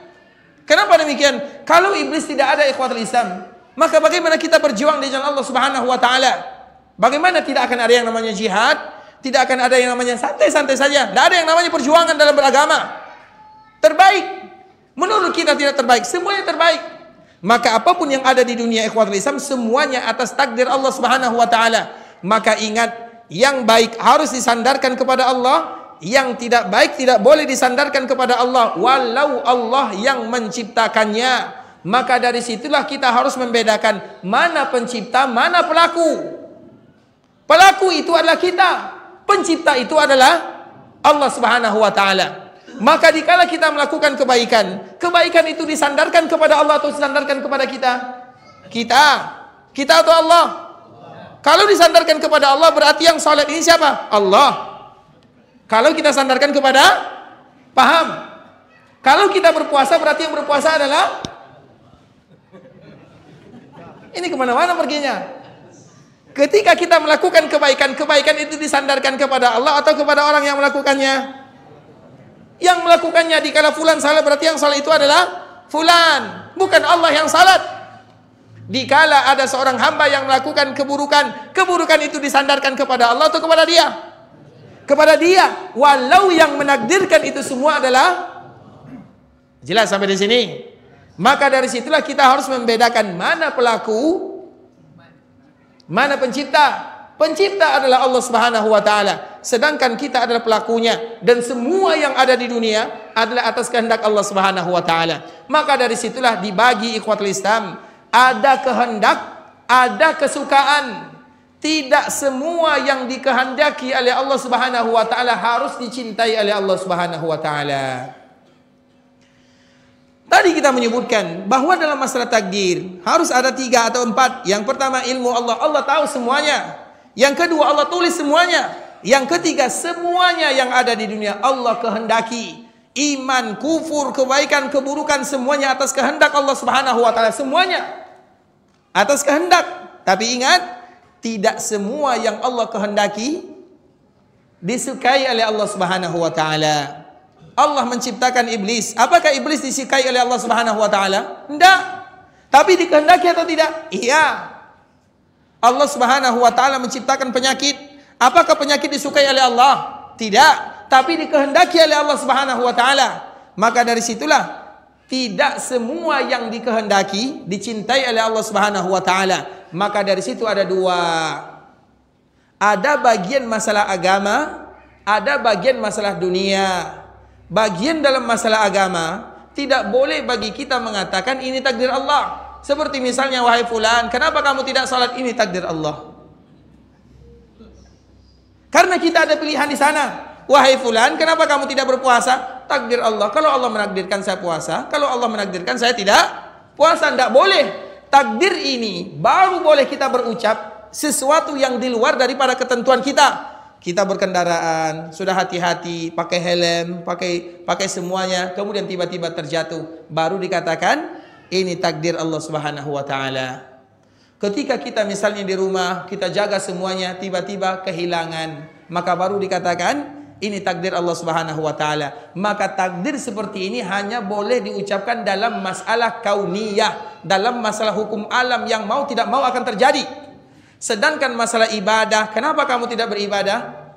Kenapa demikian? Kalau iblis tidak ada ikhwatul Islam, maka bagaimana kita berjuang di jalan Allah Subhanahu wa taala? Bagaimana tidak akan ada yang namanya jihad? Tidak akan ada yang namanya santai-santai saja. Tidak ada yang namanya perjuangan dalam beragama. Terbaik. Menurut kita tidak terbaik, semuanya terbaik. Maka apapun yang ada di dunia ikhwatul Islam, semuanya atas takdir Allah Subhanahu wa taala. Maka ingat, yang baik harus disandarkan kepada Allah, yang tidak baik tidak boleh disandarkan kepada Allah, walau Allah yang menciptakannya. Maka dari situlah kita harus membedakan mana pencipta, mana pelaku. Pelaku itu adalah kita, pencipta itu adalah Allah Subhanahu wa taala. Maka dikala kita melakukan kebaikan, kebaikan itu disandarkan kepada Allah atau disandarkan kepada kita? Kita atau Allah? Kalau disandarkan kepada Allah, berarti yang salat ini siapa? Allah. Kalau kita sandarkan kepada, paham? Kalau kita berpuasa, berarti yang berpuasa adalah, ini kemana-mana perginya. Ketika kita melakukan kebaikan, kebaikan itu disandarkan kepada Allah atau kepada orang yang melakukannya? Yang melakukannya. Dikala fulan salat, berarti yang salat itu adalah fulan, bukan Allah yang salat. Dikala ada seorang hamba yang melakukan keburukan, keburukan itu disandarkan kepada Allah atau kepada dia? Kepada dia. Walau yang menakdirkan itu semua adalah, jelas sampai di sini. Maka dari situlah kita harus membedakan mana pelaku, mana pencipta. Pencipta adalah Allah Subhanahu wa taala, sedangkan kita adalah pelakunya, dan semua yang ada di dunia adalah atas kehendak Allah Subhanahu wa taala. Maka dari situlah dibagi ikhwatul Islam, ada kehendak, ada kesukaan. Tidak semua yang dikehendaki oleh Allah Subhanahu wa taala harus dicintai oleh Allah Subhanahu wa taala. Tadi kita menyebutkan bahwa dalam masalah takdir harus ada 3 atau 4. Yang pertama, ilmu Allah. Allah tahu semuanya. Yang kedua, Allah tulis semuanya. Yang ketiga, semuanya yang ada di dunia Allah kehendaki. Iman, kufur, kebaikan, keburukan, semuanya atas kehendak Allah Subhanahu wa taala. Semuanya atas kehendak. Tapi ingat, tidak semua yang Allah kehendaki disukai oleh Allah Subhanahu wa taala. Allah menciptakan iblis. Apakah iblis disukai oleh Allah Subhanahu wa taala? Tidak. Tapi dikehendaki atau tidak? Iya. Allah Subhanahu wa taala menciptakan penyakit. Apakah penyakit disukai oleh Allah? Tidak. Tapi dikehendaki oleh Allah Subhanahu wa taala. Maka dari situlah tidak semua yang dikehendaki dicintai oleh Allah Subhanahu wa taala. Maka dari situ ada 2. Ada bagian masalah agama, ada bagian masalah dunia. Bagian dalam masalah agama, tidak boleh bagi kita mengatakan ini takdir Allah. Seperti misalnya, wahai fulan, kenapa kamu tidak salat? Ini takdir Allah. Karena kita ada pilihan di sana. Wahai fulan, kenapa kamu tidak berpuasa? Takdir Allah. Kalau Allah menakdirkan saya puasa, kalau Allah menakdirkan saya tidak puasa, tidak boleh. Takdir ini baru boleh kita berucap sesuatu yang di luar daripada ketentuan kita. Kita berkendaraan, sudah hati-hati, pakai helm, pakai semuanya, kemudian tiba-tiba terjatuh, baru dikatakan ini takdir Allah Subhanahu wa taala. Ketika kita misalnya di rumah, kita jaga semuanya, tiba-tiba kehilangan, maka baru dikatakan ini takdir Allah Subhanahu wa taala. Maka takdir seperti ini hanya boleh diucapkan dalam masalah kauniyah, dalam masalah hukum alam yang mau tidak mau akan terjadi. Sedangkan masalah ibadah, kenapa kamu tidak beribadah?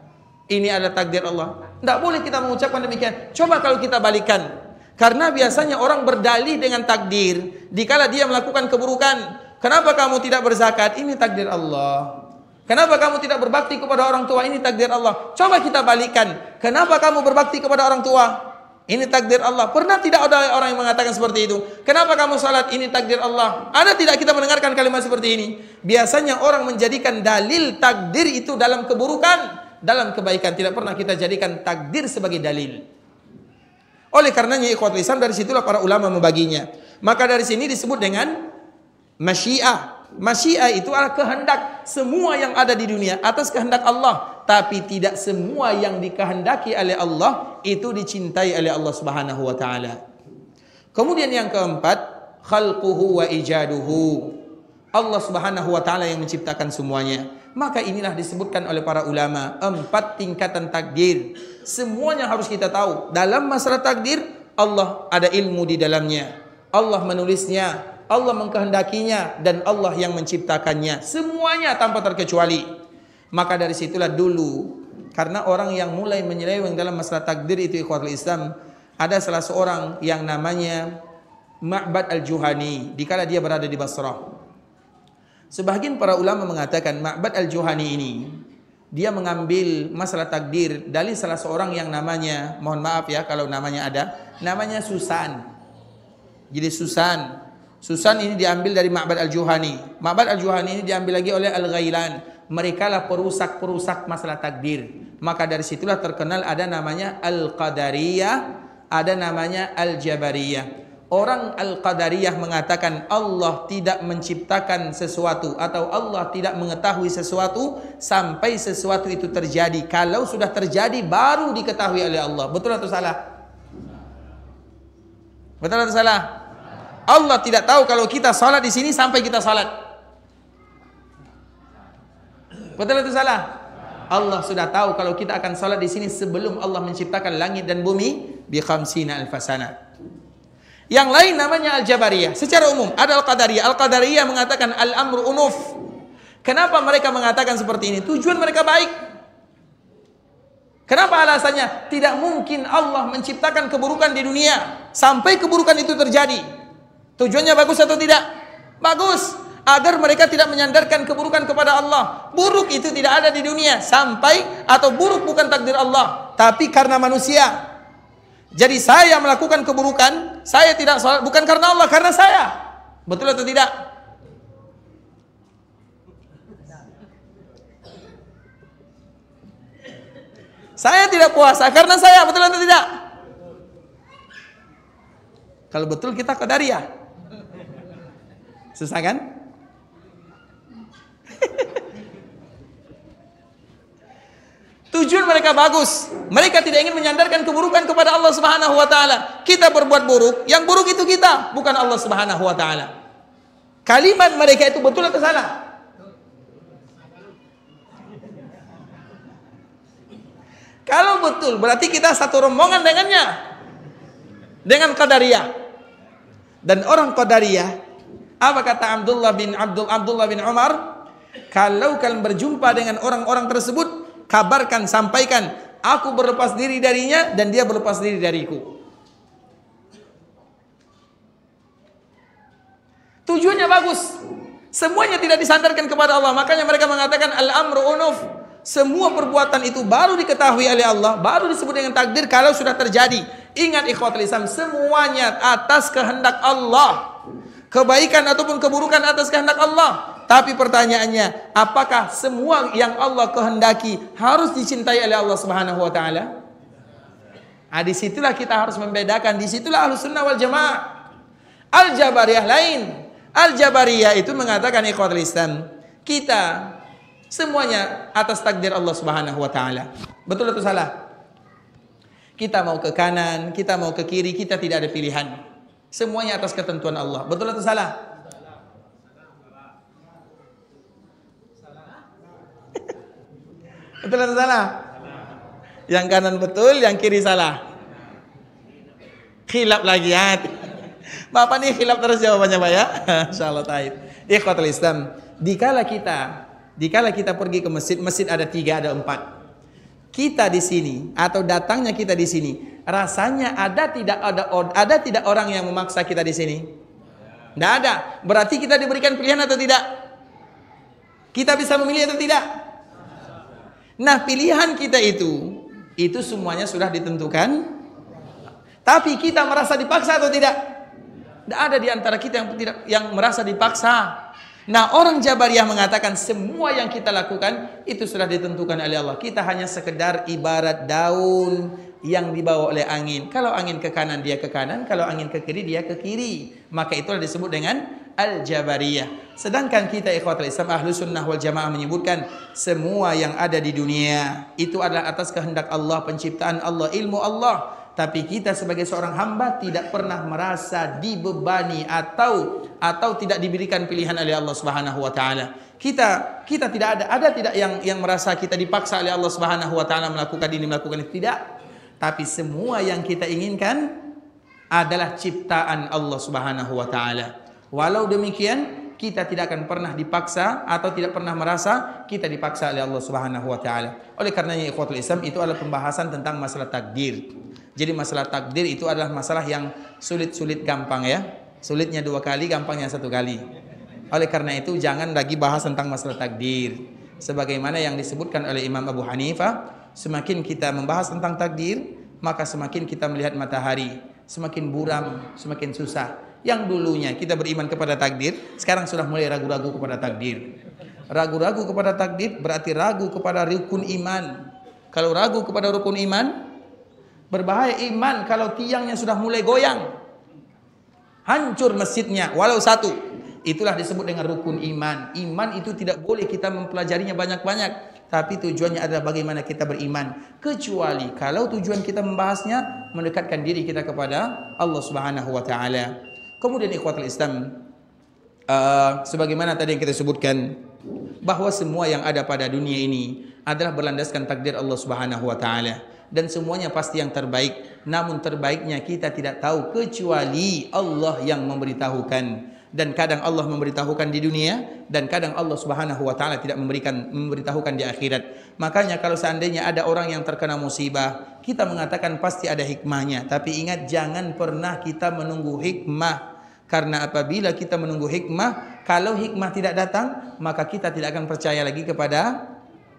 Ini adalah takdir Allah. Tidak boleh kita mengucapkan demikian. Coba kalau kita balikan. Karena biasanya orang berdalih dengan takdir. Dikala dia melakukan keburukan, kenapa kamu tidak berzakat? Ini takdir Allah. Kenapa kamu tidak berbakti kepada orang tua? Ini takdir Allah. Coba kita balikan. Kenapa kamu berbakti kepada orang tua? Ini takdir Allah. Pernah tidak ada orang yang mengatakan seperti itu? Kenapa kamu salat? Ini takdir Allah. Ada tidak kita mendengarkan kalimat seperti ini? Biasanya orang menjadikan dalil takdir itu dalam keburukan, dalam kebaikan. Tidak pernah kita jadikan takdir sebagai dalil. Oleh karenanya ikhwatul Islam, dari situlah para ulama membaginya. Maka dari sini disebut dengan masyiah. Masyiah itu adalah kehendak. Semua yang ada di dunia atas kehendak Allah. Tapi tidak semua yang dikehendaki oleh Allah itu dicintai oleh Allah Subhanahu wa taala. Kemudian yang keempat, khalquhu wa ijaduhu. Allah Subhanahu wa taala yang menciptakan semuanya. Maka inilah disebutkan oleh para ulama 4 tingkatan takdir. Semuanya harus kita tahu. Dalam masalah takdir, Allah ada ilmu di dalamnya. Allah menulisnya, Allah mengkehendakinya, dan Allah yang menciptakannya. Semuanya tanpa terkecuali. Maka dari situlah dulu, karena orang yang mulai menyeleweng dalam masalah takdir itu ikhwatul Islam ada salah seorang yang namanya Ma'bad al-Juhani dikala dia berada di Basrah. Sebagian para ulama mengatakan Ma'bad al-Juhani ini dia mengambil masalah takdir dari salah seorang yang namanya, mohon maaf ya kalau namanya ada, namanya Susan. Jadi Susan ini diambil dari Ma'bad al-Juhani. Ma'bad al-Juhani ini diambil lagi oleh Al-Ghailan. Mereka lah perusak-perusak masalah takdir. Maka dari situlah terkenal ada namanya Al-Qadariyah, ada namanya Al-Jabariyah. Orang Al-Qadariyah mengatakan Allah tidak menciptakan sesuatu atau Allah tidak mengetahui sesuatu sampai sesuatu itu terjadi. Kalau sudah terjadi baru diketahui oleh Allah. Betul atau salah? Betul atau salah? Allah tidak tahu kalau kita salat di sini sampai kita salat. Betul atau salah? Allah sudah tahu kalau kita akan salat di sini sebelum Allah menciptakan langit dan bumi bi khamsina alfasana. Yang lain namanya Al-Jabariyah. Secara umum ada Al-Qadariyah. Al-Qadariyah mengatakan al-amru unuf. Kenapa mereka mengatakan seperti ini? Tujuan mereka baik. Kenapa alasannya? Tidak mungkin Allah menciptakan keburukan di dunia sampai keburukan itu terjadi. Tujuannya bagus atau tidak? Bagus. Agar mereka tidak menyandarkan keburukan kepada Allah. Buruk itu tidak ada di dunia sampai, atau buruk bukan takdir Allah, tapi karena manusia. Jadi saya melakukan keburukan, saya tidak salat bukan karena Allah, karena saya. Betul atau tidak? Saya tidak puasa karena saya, betul atau tidak? Kalau betul kita Qadariyah. Susah kan? Tujuan mereka bagus. Mereka tidak ingin menyandarkan keburukan kepada Allah Subhanahu wa taala. Kita berbuat buruk, yang buruk itu kita, bukan Allah Subhanahu wa taala. Kalimat mereka itu betul atau salah? Kalau betul, berarti kita satu rombongan dengannya. Dengan Qadariyah. Dan orang Qadariyah, apa kata Abdullah bin Umar? Kalau kalian berjumpa dengan orang-orang tersebut, kabarkan, sampaikan, aku berlepas diri darinya dan dia berlepas diri dariku. Tujuannya bagus. Semuanya tidak disandarkan kepada Allah. Makanya mereka mengatakan al-amru unuf. Semua perbuatan itu baru diketahui oleh Allah, baru disebut dengan takdir kalau sudah terjadi. Ingat ikhwatul Islam, semuanya atas kehendak Allah. Kebaikan ataupun keburukan atas kehendak Allah. Tapi pertanyaannya, apakah semua yang Allah kehendaki harus dicintai oleh Allah Subhanahu wa taala? Disitulah kita harus membedakan, disitulah Ahlussunnah wal Jamaah. Al-Jabariyah lain. Al-Jabariyah itu mengatakan ikhwatul Islam, kita semuanya atas takdir Allah Subhanahu wa taala. Betul atau salah? Kita mau ke kanan, kita mau ke kiri, kita tidak ada pilihan. Semuanya atas ketentuan Allah. Betul atau salah? Betul atau salah? Yang kanan betul, yang kiri salah. Khilaf lagi ya. Bapak nih khilaf terus jawabannya Pak ya. Insyaallah taib. Ikhwatul Islam, dikala kita pergi ke masjid, masjid ada 3, ada 4. Kita di sini atau datangnya kita di sini, rasanya ada tidak orang yang memaksa kita di sini? Tidak ada. Berarti kita diberikan pilihan atau tidak? Kita bisa memilih atau tidak? Nah, pilihan kita itu semuanya sudah ditentukan. Tapi kita merasa dipaksa atau tidak? Tidak ada di antara kita yang merasa dipaksa. Nah, orang Jabariyah mengatakan semua yang kita lakukan itu sudah ditentukan oleh Allah. Kita hanya sekedar ibarat daun yang dibawa oleh angin. Kalau angin ke kanan dia ke kanan, kalau angin ke kiri dia ke kiri. Maka itulah disebut dengan Al-Jabariyah. Sedangkan kita ikhwatul Islam Ahlussunnah wal Jamaah menyebutkan semua yang ada di dunia itu adalah atas kehendak Allah, penciptaan Allah, ilmu Allah. Tapi kita sebagai seorang hamba tidak pernah merasa dibebani atau tidak diberikan pilihan oleh Allah Subhanahu wa taala. Kita tidak ada tidak yang merasa kita dipaksa oleh Allah Subhanahu wa taala melakukan ini, melakukan itu, tidak. Tapi semua yang kita inginkan adalah ciptaan Allah Subhanahu wa taala. Walau demikian, kita tidak akan pernah dipaksa atau tidak pernah merasa kita dipaksa oleh Allah Subhanahu wa taala. Oleh karenanya ikhwatul Islam, itu adalah pembahasan tentang masalah takdir. Jadi masalah takdir itu adalah masalah yang sulit-sulit gampang ya. Sulitnya 2 kali, gampangnya 1 kali. Oleh karena itu jangan lagi bahas tentang masalah takdir. Sebagaimana yang disebutkan oleh Imam Abu Hanifah, semakin kita membahas tentang takdir, maka semakin kita melihat matahari, semakin buram, semakin susah. Yang dulunya kita beriman kepada takdir, sekarang sudah mulai ragu-ragu kepada takdir. Ragu-ragu kepada takdir berarti ragu kepada rukun iman. Kalau ragu kepada rukun iman, berbahaya iman kalau tiangnya sudah mulai goyang. Hancur masjidnya walau 1. Itulah disebut dengan rukun iman. Iman itu tidak boleh kita mempelajarinya banyak-banyak, tapi tujuannya adalah bagaimana kita beriman. Kecuali kalau tujuan kita membahasnya mendekatkan diri kita kepada Allah Subhanahu wa taala. Kemudian ikhwatul Islam, sebagaimana tadi yang kita sebutkan, bahwa semua yang ada pada dunia ini adalah berlandaskan takdir Allah Subhanahu wa taala, dan semuanya pasti yang terbaik. Namun terbaiknya kita tidak tahu kecuali Allah yang memberitahukan. Dan kadang Allah memberitahukan di dunia, dan kadang Allah Subhanahu wa taala tidak memberitahukan di akhirat. Makanya kalau seandainya ada orang yang terkena musibah, kita mengatakan pasti ada hikmahnya. Tapi ingat, jangan pernah kita menunggu hikmah. Karena apabila kita menunggu hikmah, kalau hikmah tidak datang, maka kita tidak akan percaya lagi kepada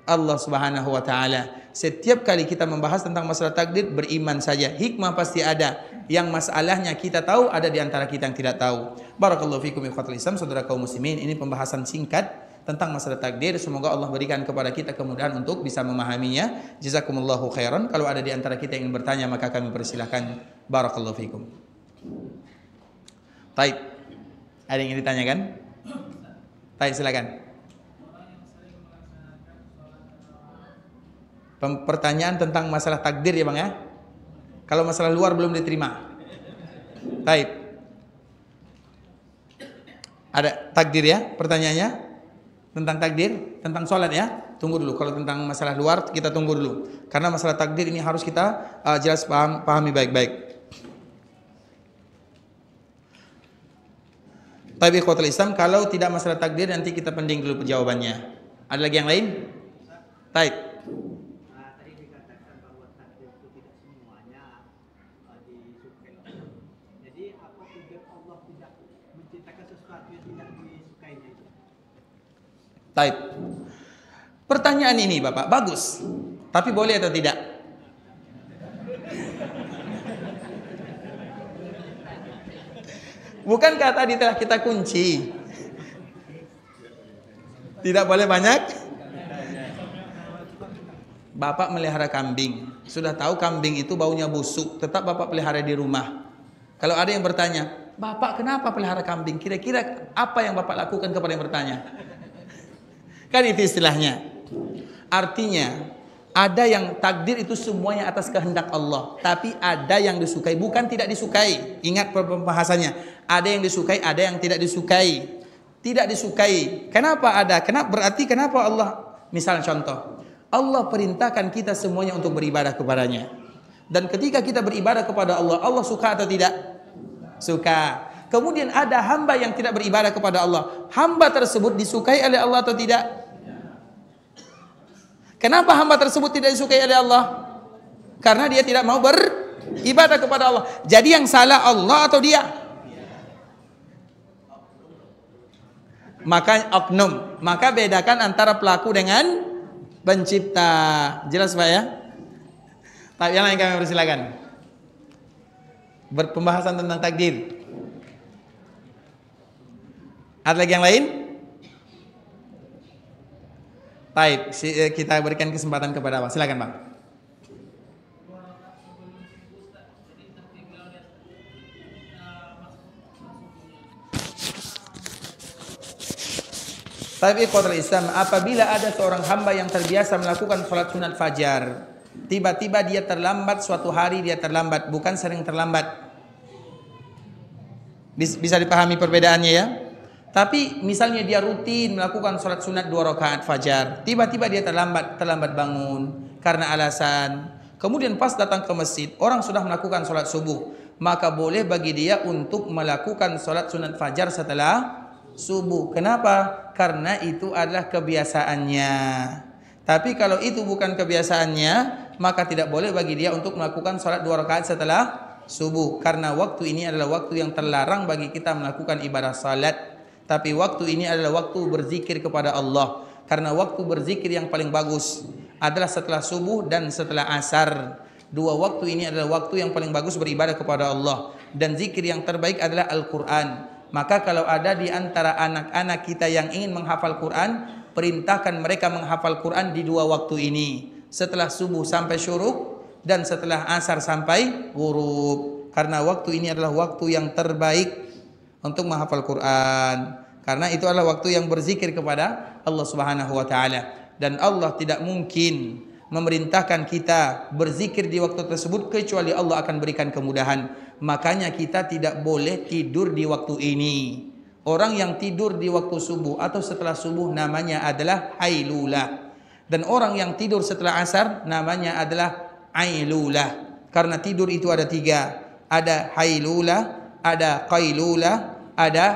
Allah Subhanahu wa taala. Setiap kali kita membahas tentang masalah takdir, beriman saja. Hikmah pasti ada. Yang masalahnya kita tahu, ada di antara kita yang tidak tahu. Barakallahu fikum ikhwatul Islam, saudara kaum muslimin. Ini pembahasan singkat tentang masalah takdir. Semoga Allah berikan kepada kita kemudahan untuk bisa memahaminya. Jazakumullahu khairan. Kalau ada di antara kita yang ingin bertanya, maka kami persilahkan. Barakallahu fikum. Taib. Ada yang ingin ditanyakan? Taib, silakan. Pertanyaan tentang masalah takdir ya Bang ya. Kalau masalah luar belum diterima. Taib. Ada takdir ya pertanyaannya? Tentang takdir, tentang sholat ya. Tunggu dulu. Kalau tentang masalah luar kita tunggu dulu. Karena masalah takdir ini harus kita jelas pahami baik-baik. Taib ikhwatul Islam, kalau tidak masalah takdir nanti kita pending dulu jawabannya. Ada lagi yang lain? Taib. Tadi dikatakan bahwa takdir itu tidak semuanya disukai. Jadi apa tujuan Allah tidak menciptakan sesuatu yang tidak disukainya itu? Taib. Pertanyaan ini Bapak bagus. Tapi boleh atau tidak? Bukankah tadi telah kita kunci? Tidak boleh banyak? Bapak melihara kambing. Sudah tahu kambing itu baunya busuk, tetap Bapak pelihara di rumah. Kalau ada yang bertanya, Bapak kenapa pelihara kambing? Kira-kira apa yang Bapak lakukan kepada yang bertanya? Kan itu istilahnya. Artinya, ada yang takdir itu semuanya atas kehendak Allah. Tapi ada yang disukai, bukan tidak disukai. Ingat pembahasannya. Ada yang disukai, ada yang tidak disukai. Tidak disukai. Kenapa ada? Kenapa Allah? Misal contoh. Allah perintahkan kita semuanya untuk beribadah kepadanya. Dan ketika kita beribadah kepada Allah, Allah suka atau tidak? Suka. Kemudian ada hamba yang tidak beribadah kepada Allah. Hamba tersebut disukai oleh Allah atau tidak? Kenapa hamba tersebut tidak disukai oleh Allah? Karena dia tidak mau beribadah kepada Allah. Jadi yang salah Allah atau dia? Maka oknum. Maka bedakan antara pelaku dengan pencipta. Jelas Pak ya? Tapi yang lain kami persilakan. Berpembahasan tentang takdir. Ada lagi yang lain? Baik, kita berikan kesempatan kepada Bang. Silakan Bang. Tapi ikhwatul Islam, apabila ada seorang hamba yang terbiasa melakukan sholat sunat fajar, tiba-tiba dia terlambat, suatu hari dia terlambat, bukan sering terlambat. Bisa dipahami perbedaannya ya? Tapi misalnya dia rutin melakukan sholat sunat 2 rakaat fajar, tiba-tiba dia terlambat bangun karena alasan. Kemudian pas datang ke masjid, orang sudah melakukan sholat subuh, maka boleh bagi dia untuk melakukan sholat sunat fajar setelah subuh. Kenapa? Karena itu adalah kebiasaannya. Tapi kalau itu bukan kebiasaannya, maka tidak boleh bagi dia untuk melakukan salat 2 rakaat setelah subuh, karena waktu ini adalah waktu yang terlarang bagi kita melakukan ibadah salat. Tapi waktu ini adalah waktu berzikir kepada Allah, karena waktu berzikir yang paling bagus adalah setelah subuh dan setelah asar. 2 waktu ini adalah waktu yang paling bagus beribadah kepada Allah, dan zikir yang terbaik adalah Al-Quran. Maka kalau ada di antara anak-anak kita yang ingin menghafal Quran, perintahkan mereka menghafal Quran di 2 waktu ini, setelah subuh sampai syuruk dan setelah asar sampai ghurub, karena waktu ini adalah waktu yang terbaik untuk menghafal Quran, karena itu adalah waktu yang berzikir kepada Allah Subhanahu wa taala. Dan Allah tidak mungkin memerintahkan kita berzikir di waktu tersebut kecuali Allah akan berikan kemudahan. Makanya kita tidak boleh tidur di waktu ini. Orang yang tidur di waktu subuh atau setelah subuh namanya adalah hailulah. Dan orang yang tidur setelah asar namanya adalah ailulah. Karena tidur itu ada 3. Ada hailulah, ada qailulah, ada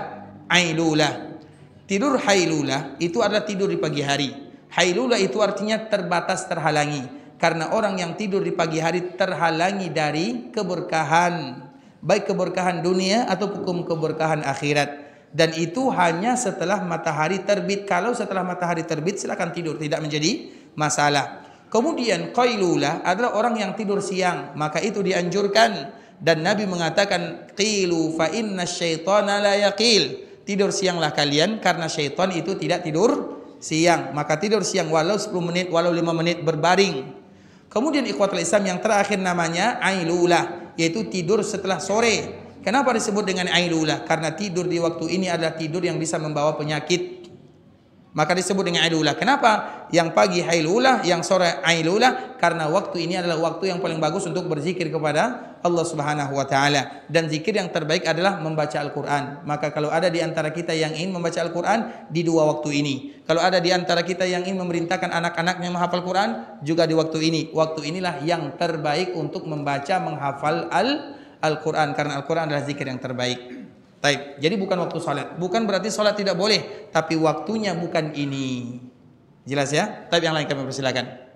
ailulah. Tidur hailulah itu adalah tidur di pagi hari. Hailulah itu artinya terbatas, terhalangi. Karena orang yang tidur di pagi hari terhalangi dari keberkahan, baik keberkahan dunia ataupun keberkahan akhirat. Dan itu hanya setelah matahari terbit. Kalau setelah matahari terbit silakan tidur, tidak menjadi masalah. Kemudian qailulah adalah orang yang tidur siang, maka itu dianjurkan. Dan Nabi mengatakan qilu fa inna syaitana la yaqil. Tidur sianglah kalian karena syaitan itu tidak tidur siang. Maka tidur siang walau 10 menit, walau 5 menit berbaring. Kemudian ikhwatul Islam yang terakhir namanya ailulah, yaitu tidur setelah sore. Kenapa disebut dengan ailulah? Karena tidur di waktu ini adalah tidur yang bisa membawa penyakit. Maka disebut dengan ailulah. Kenapa? Yang pagi hailulah, yang sore ailulah, karena waktu ini adalah waktu yang paling bagus untuk berzikir kepada Allah Subhanahu wa taala. Dan zikir yang terbaik adalah membaca Al-Qur'an. Maka kalau ada di antara kita yang ingin membaca Al-Qur'an di 2 waktu ini. Kalau ada di antara kita yang ingin memerintahkan anak-anaknya menghafal Qur'an juga di waktu ini. Waktu inilah yang terbaik untuk membaca, menghafal Al-Qur'an, karena Al-Qur'an adalah zikir yang terbaik. Baik, jadi bukan waktu salat. Bukan berarti salat tidak boleh, tapi waktunya bukan ini. Jelas ya? Tapi yang lain kami persilakan.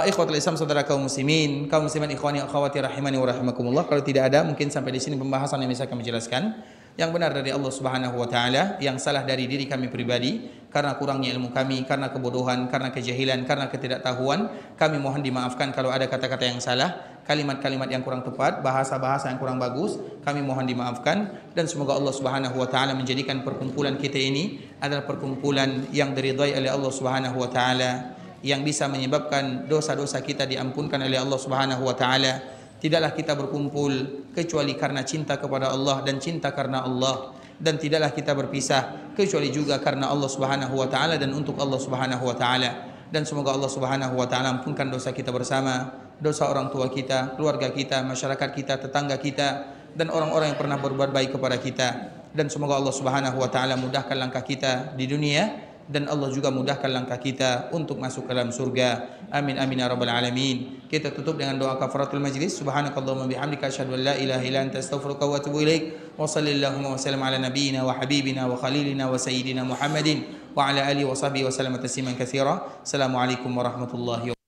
Ikhwatul Islam, saudara kaum muslimin, kaum musliman, ikhwani akhwati rahimani wa rahimakumullah. Kalau tidak ada, mungkin sampai di sini pembahasan yang bisa kami jelaskan. Yang benar dari Allah Subhanahu wa taala, yang salah dari diri kami pribadi karena kurangnya ilmu kami, karena kebodohan, karena kejahilan, karena ketidaktahuan. Kami mohon dimaafkan kalau ada kata-kata yang salah, kalimat-kalimat yang kurang tepat, bahasa-bahasa yang kurang bagus, kami mohon dimaafkan. Dan semoga Allah Subhanahu wa taala menjadikan perkumpulan kita ini adalah perkumpulan yang diridhai oleh Allah Subhanahu wa taala, yang bisa menyebabkan dosa-dosa kita diampunkan oleh Allah Subhanahu wa taala. Tidaklah kita berkumpul kecuali karena cinta kepada Allah dan cinta karena Allah, dan tidaklah kita berpisah kecuali juga karena Allah Subhanahu wa taala dan untuk Allah Subhanahu wa taala. Dan semoga Allah Subhanahu wa taala ampunkan dosa kita bersama, dosa orang tua kita, keluarga kita, masyarakat kita, tetangga kita, dan orang-orang yang pernah berbuat baik kepada kita. Dan semoga Allah Subhanahu wa taala mudahkan langkah kita di dunia, dan Allah juga mudahkan langkah kita untuk masuk ke dalam surga. Amin amin ya rabbal alamin. Kita tutup dengan doa kafaratul majlis. Subhanakallahumma bihamdika asyhadu an la ilaha illa anta astaghfiruka wa atubu ilaik. Wa sallallahu wa sallam ala nabiyyina wa habibina wa khalilina wa sayyidina Muhammadin wa ala alihi wa sahbihi wa sallam tasliman katsira. Assalamualaikum warahmatullahi wabarakatuh.